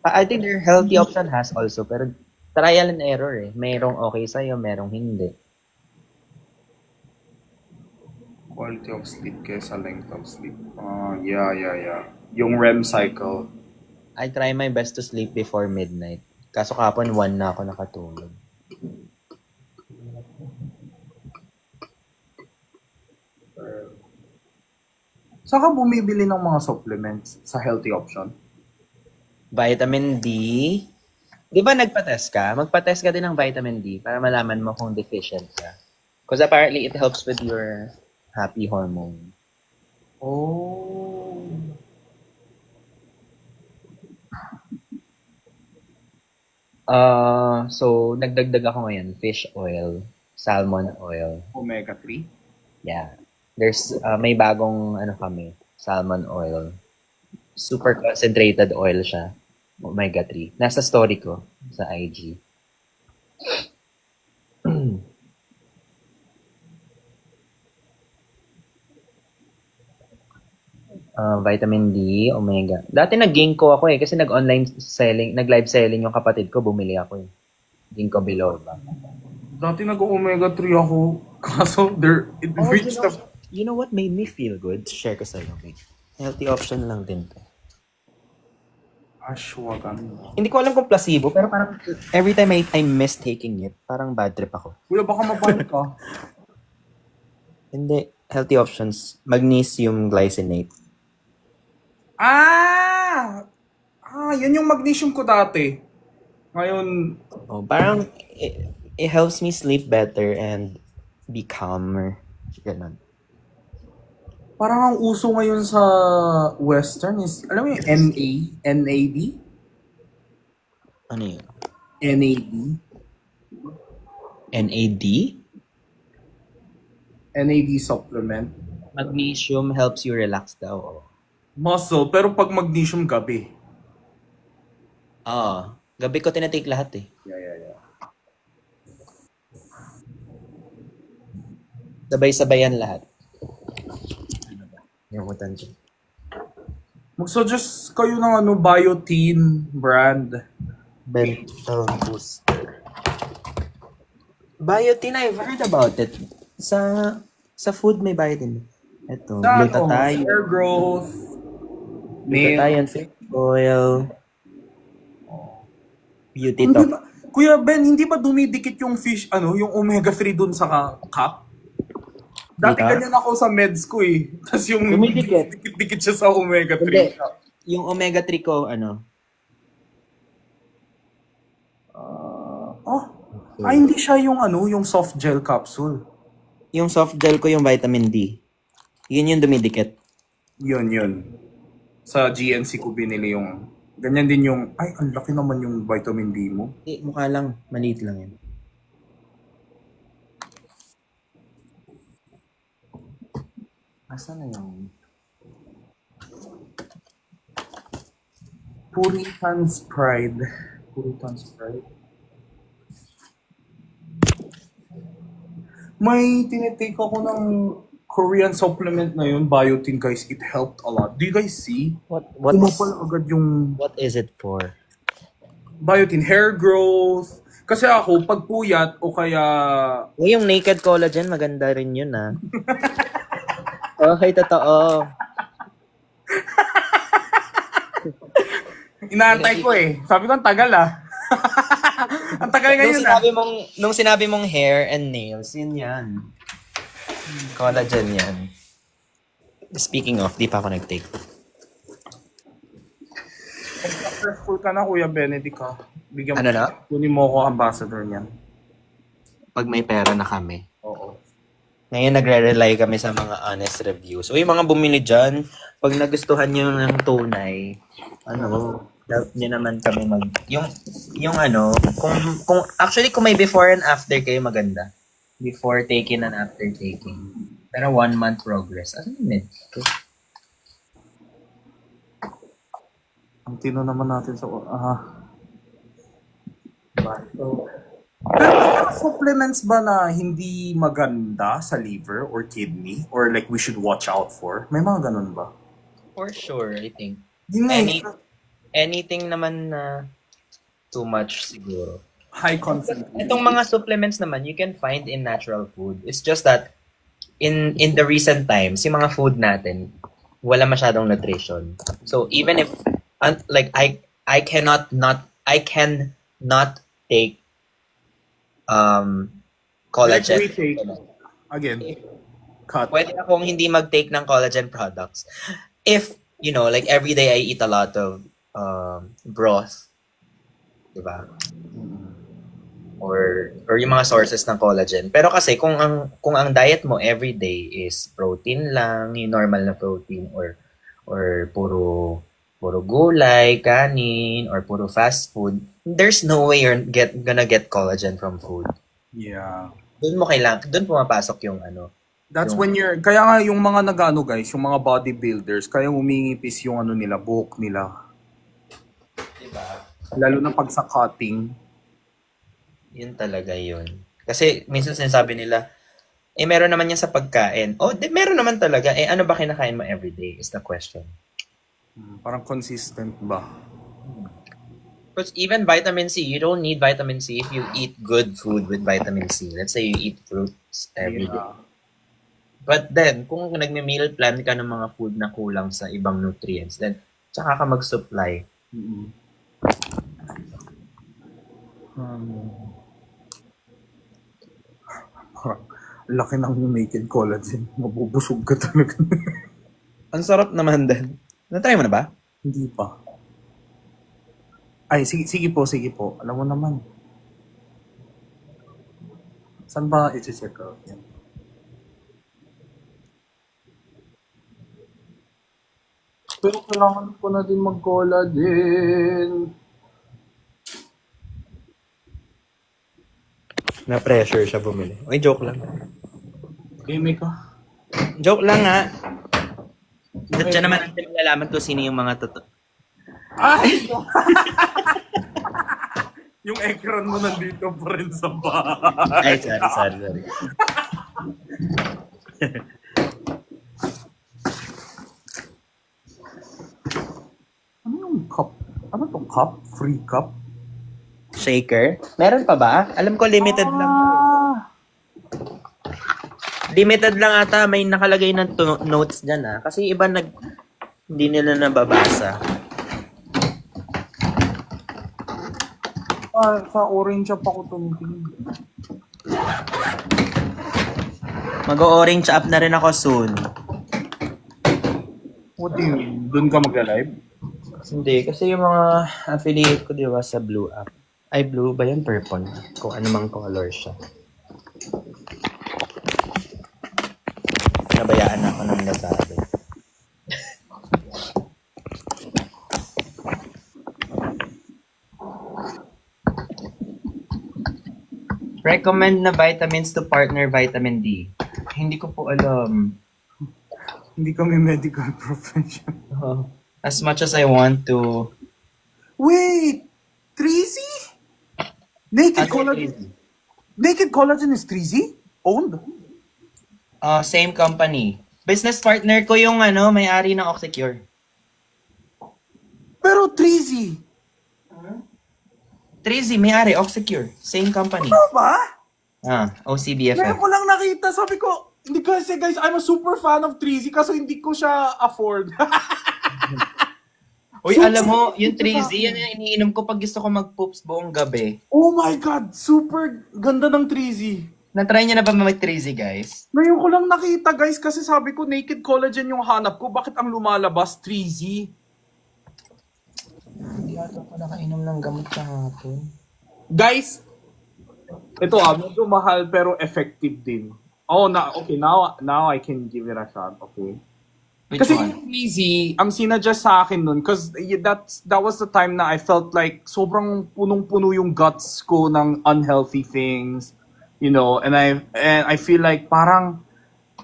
I think their healthy option has also, pero trial and error eh. Merong okay sa'yo, merong hindi. Quality of sleep kesa length of sleep. Yeah. Yung REM cycle. I try my best to sleep before midnight. Kaso kapon 1 na ako nakatulog. Saan ka bumibili ng mga supplements sa healthy option? Vitamin D. Di ba nagpa-test ka? Magpa-test ka din ng vitamin D para malaman mo kung deficient ka. Because apparently it helps with your happy hormone. Oh. So, nagdagdag ako ngayon. Fish oil, salmon oil. Omega 3? Yeah. There's, may bagong, salmon oil. Super concentrated oil siya. Omega 3. Nasa story ko sa IG. Vitamin D, omega. Dati nag-ginkgo ako kasi nag-online selling, nag-live selling yung kapatid ko, bumili ako eh. Ginkgo biloba. Dati nag-omega 3 ako. Kaso, it reached the... You know what made me feel good? Share ko sa'yo. Okay. Healthy option lang din to. Ashwagandha. Hindi ko alam kung placebo, pero parang every time I miss taking it, parang bad trip ako. Kuya, baka mapanik ka. Hindi. Healthy options. Magnesium glycinate. Yun yung magnesium ko dati. Ngayon, Parang it helps me sleep better and be calmer. Ganun. parang ang uso ngayon sa Western is, alam mo yung NAD? Ano yun? NAD? NAD? NAD supplement. Magnesium helps you relax daw. Muscle, pero pag magnesium gabi. Gabi ko tinatake lahat eh. Yeah. Sabay-sabayan lahat. Ano ba? Nakutan ko. Mag-suggest kayo ng Biotin brand. Mental booster. Biotin, I've heard about it. Sa food may biotin. Ito, glutathione. Hair growth. Glutathione, fish oil. Beauty top. Kuya Ben, hindi ba dumidikit yung fish, yung omega-3 dun sa cup? Dati Dika? ganyan ako sa meds ko eh. Tapos yung Dumidikit? dikit-dikit siya sa omega-3. Hindi. Yung omega-3 ko, Hindi siya yung soft gel capsule. yung soft gel ko yung vitamin D. Yun yung dumidikit. Yun. Sa GNC ko binili yung, ganyan din yung, ang laki naman yung vitamin D mo. Mukha lang, maliit lang yun. Asa na yung... Puritan's Pride. May tinitake ako ng Korean supplement na yun, biotin guys. It helped a lot. Do you guys see? Umapal agad yung What is it for? biotin, hair growth. Kasi ako, pag puyat o kaya... Yung naked collagen, maganda rin yun Okay, totoo. Inaantay ko eh. Sabi ko, ang tagal Ang tagal ngayon Nung sinabi mong hair and nails, yun yan. Collagen yan. Speaking of, di pa ako nag-take. Successful ka na, Kuya Benedict ka. Bigyan Ano na? Kunin mo ako ambassador niyan. Pag may pera na kami. Oo. Ngayon nagre-rely kami sa mga honest reviews. Uy, mga bumili dyan, pag nagustuhan nyo ng tunay, help nyo naman kami yung kung may before and after kayo maganda. Before taking and after taking. Pero 1 month progress. Ano yun Ang tino naman natin sa... Pero supplements ba na hindi maganda sa liver or kidney? Or like we should watch out for? May mga ganun ba? For sure, I think. Hindi. Anything naman na too much siguro. High concentration. Itong mga supplements naman, you can find in natural food. It's just that in the recent times, yung mga food natin, wala masyadong nutrition. So even if I can not take collagen. Again, cut. Pwede akong hindi mag-take ng collagen products. If, like every day I eat a lot of broth. Diba? Or yung mga sources ng collagen. Pero kasi kung ang diet mo every day is protein lang, yung normal na protein or puro gulay, kanin, or puro fast food, there's no way you're gonna get collagen from food. Yeah. Doon pumapasok yung That's when kaya nga yung mga guys, yung mga bodybuilders, kaya umingipis yung nila, buhok nila. Diba? Lalo na pag sa cutting. Yun talaga yun. Kasi minsan sinasabi nila, meron naman yan sa pagkain. Meron naman talaga. Ano ba kinakain mo everyday is the question. Parang consistent ba? Because even vitamin C, you don't need vitamin C if you eat good food with vitamin C. Let's say you eat fruits every day. But then, kung nagme-meal plan ka ng mga food na kulang sa ibang nutrients, then tsaka ka mag-supply. Laki ng naked collagen. Mabubusog ka talaga. Ang sarap naman din. Na-try mo na ba? Hindi pa. Sige po. Alam mo naman. Saan ba i-check out yan? Pero kailangan ko na din mag-collagen. Na-pressure siya bumili. Joke lang. Game ka. Joke lang nga. Diyan naman natin malalaman kung sino yung mga totoo. Yung ekran mo nandito pa rin sa bahay. Sorry. Ano yung cup? Ano tong cup? Free cup? Shaker? Meron pa ba? Alam ko limited lang. Limited lang ata. May nakalagay ng notes dyan Kasi iba hindi nila nababasa. Sa orange up ako tumingin. Mag-orange up na rin ako soon. What do you mean? Doon ka magla-live? Hindi, kasi yung mga affiliate ko, di ba, sa Blue app. Ay, blue ba yan? Purple. Kung ano mang color siya. Nabayaan ako ng nasabi. Recommend na vitamins to partner vitamin D. Hindi ko po alam. Hindi kami medical professional. As much as I want to... Wait! 3Z? Naked Collagen? Naked Collagen is 3Z? Owned? Same company. Business partner ko yung may-ari ng Oxycure. Pero 3Z? 3Z, may-ari, Oxycure. Same company. Ano ba? OCBFF. Ngayon ko lang nakita. Sabi ko, hindi kasi guys, I'm a super fan of 3Z kaso hindi ko siya afford. Uy, alam mo, yung 3Z, yan yung iniinom ko pag gusto ko mag-poops buong gabi. Oh my God! Super ganda ng 3Z. Na-try niyo na ba mag 3Z, guys? Ngayon ko lang nakita guys kasi sabi ko Naked Collagen yung hanap ko. Bakit ang lumalabas 3Z? Hindi ata ako nakainom ng gamot sa hapon. Guys, ito medyo mahal pero effective din. Oh, okay, now I can give it a shot, okay? Which Kasi one? yung 3Z, ang sinadjust sa akin nun, because that was the time na I felt like sobrang punong-puno yung guts ko ng unhealthy things, you know, and I feel like parang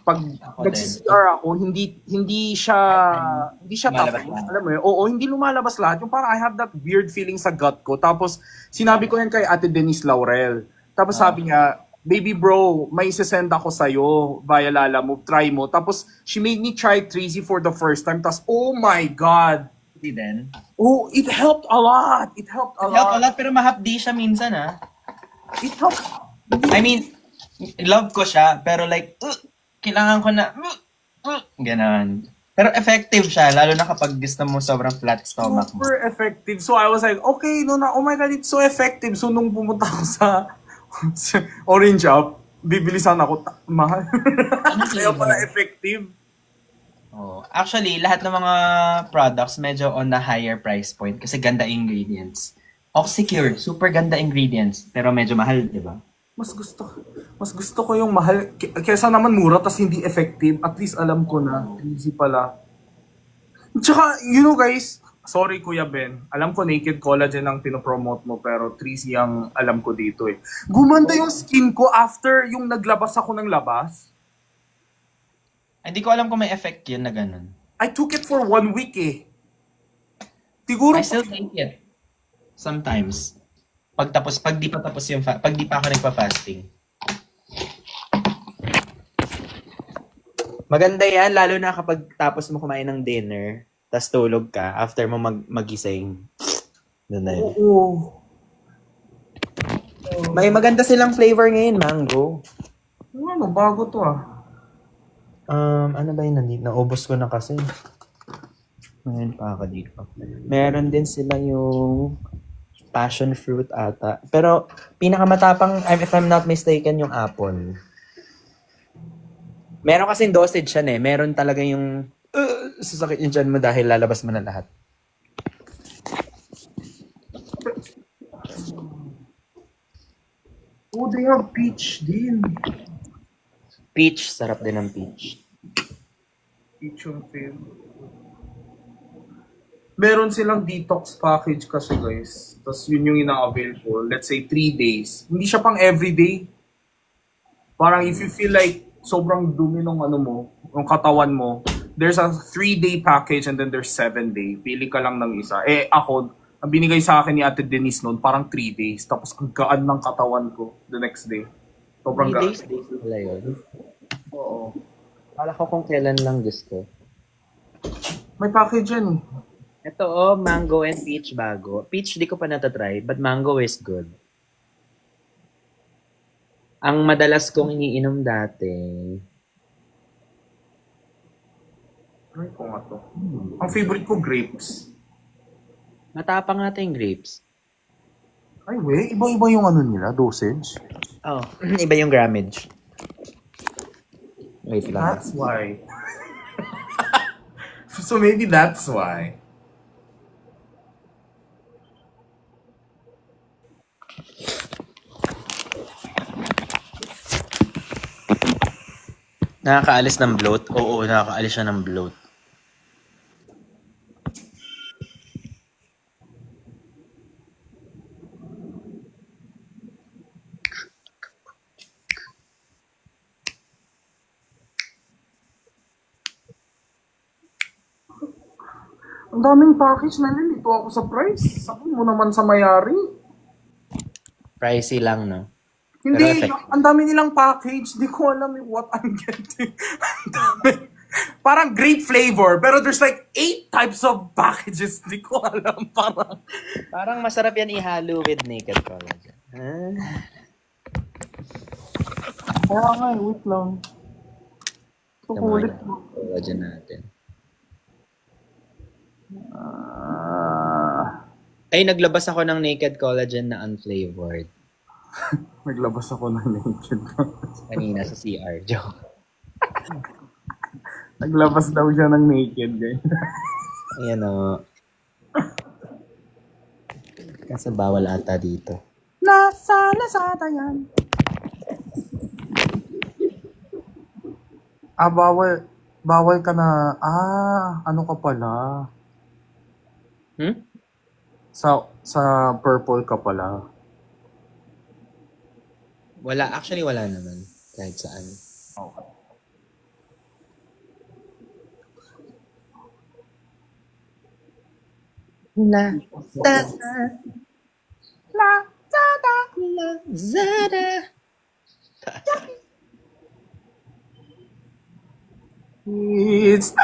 pag nag-CR ako, hindi siya Lumalabas tapos. lahat. Alam mo yun? Oo, hindi lumalabas lahat. Yung parang I have that weird feeling sa gut ko. Tapos sinabi ko yan kay Ate Denise Laurel. Tapos sabi niya, baby bro, may isesend ako sa'yo via Lala Move, try mo. Tapos, she made me try 3Z for the first time. Tapos, oh my God! Then? Oh, it helped a lot! It helped a lot. Help a lot, pero mahapdi siya minsan, It helped. I mean, love ko siya, pero like, kailangan ko na, ganon. Pero effective siya, lalo na kapag gusto mo sobrang flat stomach mo. Super effective. So, I was like, okay, oh my God, it's so effective. So, nung pumunta ako sa Orange Up, bibilisan ako, mahal. Kaya pala effective. Oh, actually, lahat ng mga products medyo on the higher price point kasi ganda ingredients. Oxycure, super ganda ingredients, pero medyo mahal, di ba? Mas gusto ko yung mahal kaysa naman mura tas hindi effective. At least alam ko na 3Z pala. Tsaka, you know guys, sorry Kuya Ben, alam ko Naked Collagen ang pinopromote mo pero 3Z ang alam ko dito eh. Gumanda yung skin ko after yung naglabas ako ng labas. Hindi ko alam kung may effect yun na ganun. I took it for 1 week eh. Siguro I still take it. Sometimes. Pag di pa tapos yung pag di pa ako nagpa-fasting. Maganda yan, lalo na kapag tapos mo kumain ng dinner, tas tulog ka, after mo magising. Doon na yun. Oo. May maganda silang flavor ngayon, mango. Ano, bago to ah. Ano ba yun nandito? Naubos ko na kasi. Ngayon pa ako dito. Meron din sila yung passion fruit ata. Pero pinakamatapang, if I'm not mistaken, yung apple. Meron kasing dosage siya eh. Meron talaga yung sasakit yung dyan mo dahil lalabas mo na lahat. Oh, they have peach din. Peach, sarap din ng peach. Peach yung favorite. Meron silang detox package kasi guys. Tapos yun yung ina-avail ko. Let's say 3 days. Hindi siya pang everyday. Parang if you feel like sobrang dumi ng ano mo, ng katawan mo, there's a 3-day package and then there's 7-day. Pili ka lang ng isa. Eh ako, ang binigay sa akin ni Ate Denise noon, parang 3 days. Tapos ang gaan ng katawan ko the next day. Sobrang 3 gaan. days pala yun. Oo. Kala ko kung kailan lang gusto. May package yan eh. Ito mango and peach bago. Peach di ko pa natatry, but mango is good. Ang madalas kong iniinom dati, Ay, ko nga to. Ang favorite ko, grapes. matapang natin yung grapes. Ay, iba-iba yung ano nila, dosage. Oh, iba yung grammage. Wait lang. That's why. So maybe that's why. Nakakaalis ng bloat? Oo, nakakaalis siya ng bloat. Ang daming package na nilito ako sa price. Sabi mo naman sa mayari. Pricey lang, no? Hindi, Pero ang dami nilang package. Di ko alam what I'm getting. Ang dami. Parang grape flavor. Pero there's like 8 types of packages. Di ko alam. Parang masarap yan ihalo with naked collagen. Kaya nga, wait lang. Tukulit mo. Collagen natin. Ay, naglabas ako ng naked collagen na unflavored. Naglabas ako ng naked. Kanina sa CR. Joke. Naglabas daw siya ng naked, guys. Ayan o. Kasi bawal ata dito. Nasa Lazada yan. Bawal. Bawal ka na. Ano ka pala? Sa purple ka pala. Wala. Actually, wala naman. Kahit saan. Okay. Lazada. It's...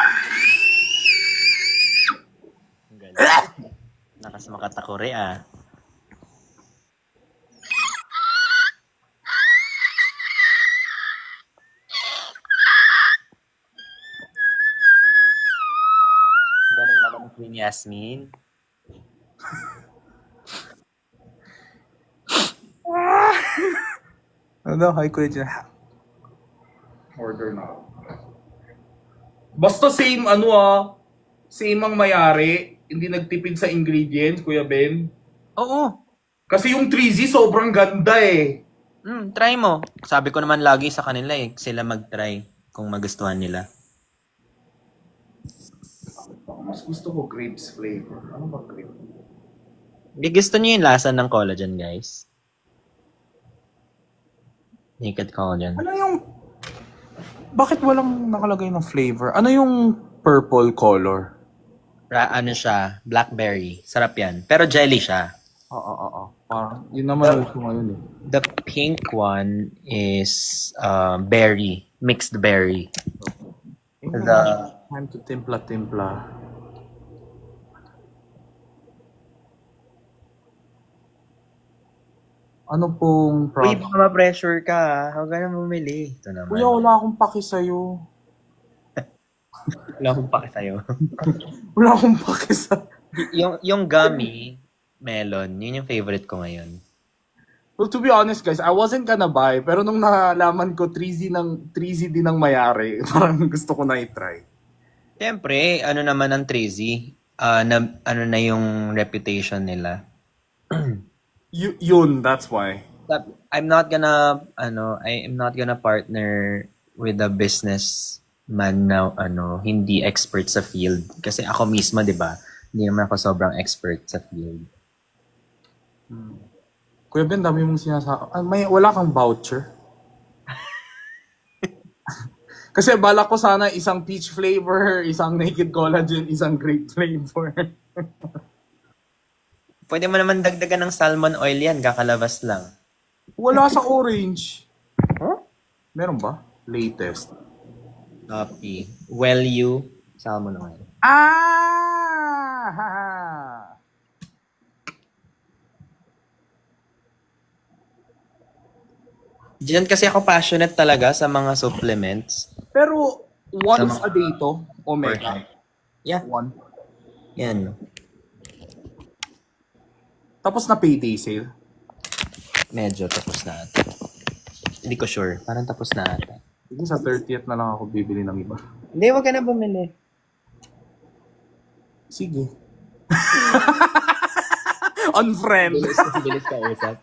Nakas makatakuri ah. Galing naman ni Queen Yasmin. Ano, hi Kuya Jen. Order na. Basta same same ang mayari. Hindi nagtipid sa ingredients, Kuya Ben. Oo. Kasi yung 3Z sobrang ganda eh. Try mo. Sabi ko naman lagi sa kanila eh, sila mag-try kung magustuhan nila. Mas gusto ko grapes flavor. Ano ba grape? Hindi gusto niyo yung lasa ng collagen, guys. Naked collagen. Ano yung... Bakit walang nakalagay ng flavor? Ano yung purple color? Ano siya? Blackberry. Sarap yan. Pero jelly siya. Oo. Parang, yun naman gusto ngayon eh. The pink one is berry. Mixed berry. Time to timpla. Ano pong Uy, product? baka ma-pressure ka ha. Huwag ka na bumili. Ito naman. Kuya, wala akong paki sa'yo. Wala akong pake sa'yo. Wala akong paki sa... yung gummy melon, yun yung favorite ko ngayon. Well, to be honest guys, I wasn't gonna buy. Pero nung nalaman ko 3Z din ng mayari, parang gusto ko na i-try. Siyempre, ano naman ang 3Z? Ano na yung reputation nila? Yun, that's why. I'm not gonna partner with a businessman na hindi expert sa field. Kasi ako mismo, 'di ba? Hindi naman ako sobrang expert sa field. Kuya Ben, dami mong sinasabi. Wala kang voucher. Kasi bala ko sana isang peach flavor, isang naked collagen, isang grape flavor. Pwede mo naman dagdagan ng salmon oil yan, kakalabas lang. Wala sa orange. Huh? Meron ba? Latest. Copy. Well you, salmon oil. Diyan kasi ako passionate talaga sa mga supplements. Pero once a day to, Omega. Yeah. One. Yan. Tapos na payday sale. Medyo tapos na ata. Hindi ko sure. Parang tapos na ata. Sige, sa 30th na lang ako bibili ng iba. Hindi, wag ka na bumili. Sige. Unfriend. Bilis ka usap.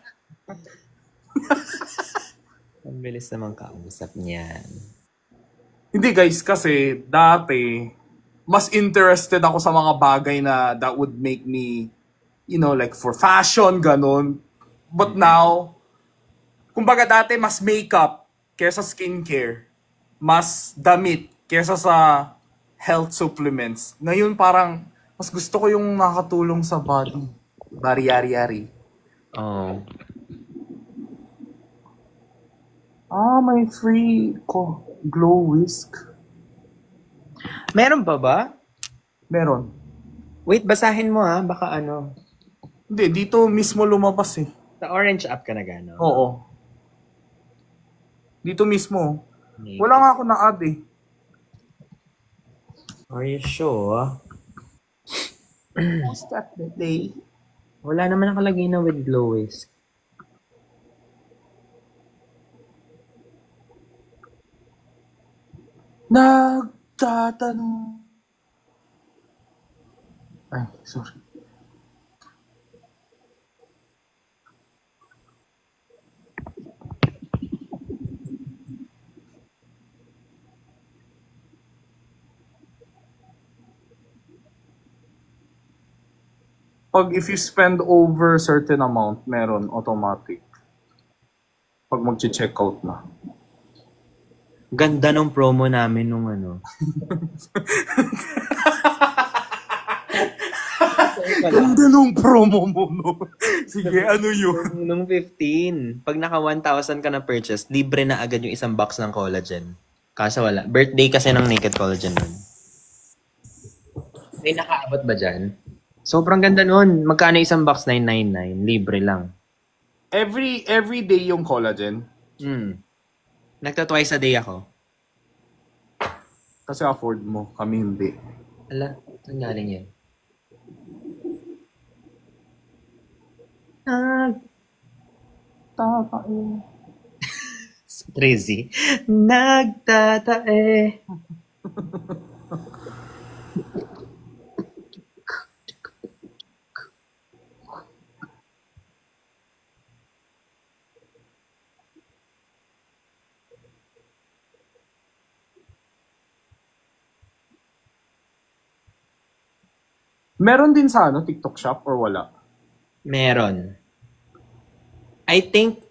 Ang bilis naman kausap niyan. Hindi guys, kasi dati, mas interested ako sa mga bagay na that would make me, you know, like for fashion, ganun. But now, kumbaga dati mas makeup kesa skincare. Mas damit kesa sa health supplements. Ngayon parang, mas gusto ko yung nakatulong sa body. Bari-yari-yari. Oh. May free glow whisk. Meron pa ba? Meron. Wait, basahin mo ha. Baka ano. Hindi, dito mismo lumabas eh. Sa orange app ka na gano'n? Oo. Dito mismo. Wala nga ako na-add eh. Are you sure? What's that day? Wala naman nakalagay na with glow whisk. Nagtatanong. Ay, sorry. If you spend over certain amount, meron automatic. Pag mag-check out na. Ganda nung promo namin nung ano. Ganda nung promo mo, no? Sige, ano yun? Nung 15, pag naka 1,000 ka na purchase, libre na agad yung isang box ng collagen. Kaso wala. Birthday kasi ng Naked Collagen nun. May nakaabot ba dyan? Sobrang ganda nun. Magkano isang box? 999. Libre lang. Every day yung collagen? Nagta-twice a day ako. Kasi afford mo. Kami hindi. Ala, saan galing yan? Tatae. Crazy. Nagtatae. Meron din sa TikTok shop or wala? Meron. I think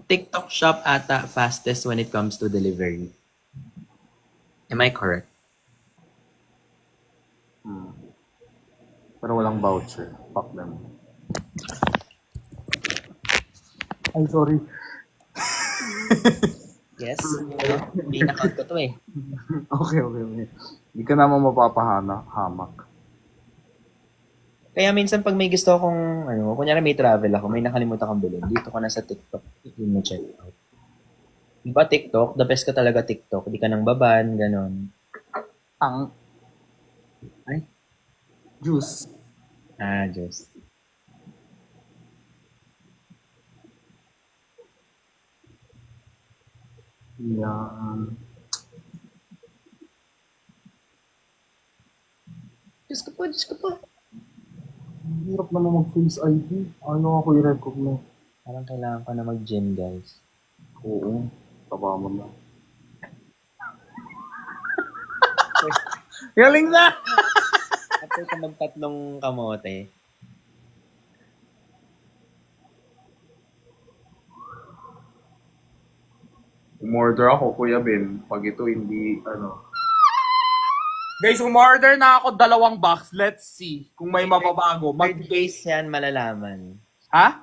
TikTok shop ata fastest when it comes to delivery. Am I correct? Pero walang voucher. Fuck them. Ay, sorry. Yes. Hindi na-count ko to eh. Okay. Hindi ka naman hamak. Kaya minsan pag may gusto akong, kunyari may travel ako, may nakalimutan akong bilhin, dito ko na sa TikTok, yun mo check out. Diba TikTok? The best ka talaga TikTok. Di ka nang baban, ganon. Ay? Juice. Juice. Yan. Diyos ko po. Hirap naman mag-face ID. Ano ako i-recognize? Parang kailangan ko na mag-gym, guys. Oo. Taba mo na. Galing na! After ka magtatlong kamote. Umorder ako, Kuya Ben. Pag ito hindi, Guys, umorder na ako 2 box. Let's see kung may mababago. Days yan malalaman. Ha?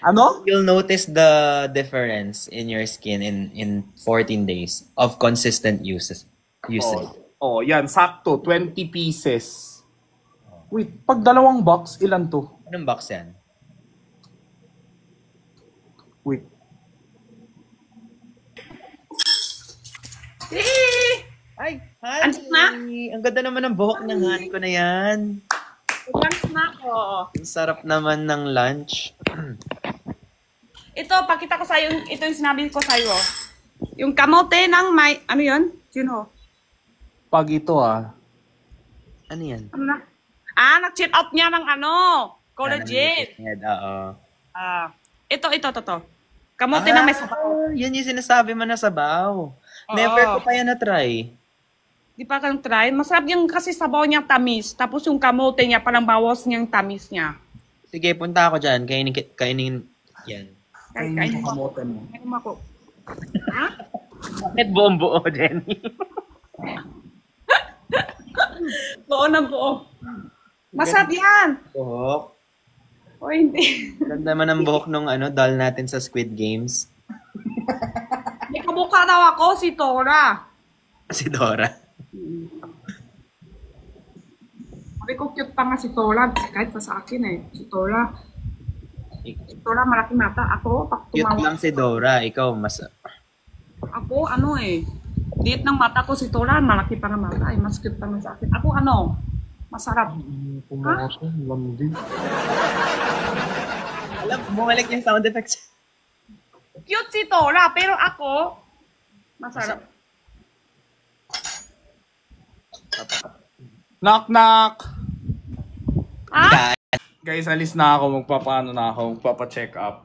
Ano? You'll notice the difference in your skin in 14 days of consistent usage. Oh, yan. Sakto. 20 pieces. Wait, pag 2 box, ilan to? Anong box yan? Wait. Ay, honey! Ang ganda naman ng buhok ng honey ko na yan. Lunch na ako. Ang sarap naman ng lunch. Ito, pakita ko sa'yo. Ito yung sinabi ko sa'yo. Yung kamote ng may... Ano yun? Junho. Pag ito Ano yan? Ano na? Nag-check out niya ng ano. Collagen. Oo. Ito. Kamote ng may sabaw. Yan yung sinasabi mo na sabaw. Never ko pa yan na-try. Di pa kang try? Masarap yung kasi sabaw niya tamis. Tapos yung kamote niya, parang bawas niyang tamis niya. Sige, punta ako dyan. Kainin yan. Kain mo. kamote mo. Kain mo ako. Ha? Bakit buong buo, Jenny? Buo na buo. Masarap yan. Buhok. O hindi. Ganda man ang buhok nung doll natin sa Squid Games. May kabuka daw ako, si Tora. Si Dora. Sabi ko, cute pa nga si Tora. Kahit pa sa akin si Tora. Si Tora, malaki mata. Ako, Cute lang si Dora. Ikaw, mas... Ako, liit ng mata ko si Tora, malaki pa ng mata. Mas cute pa nga sa akin. Ako, masarap. Alam, bumalik yung sound effects. Cute si Tora, pero ako, masarap. Knock, knock! Ha? Guys, alis na ako. Magpapa-check up.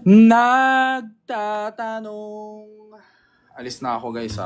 Nagtatanong. Alis na ako guys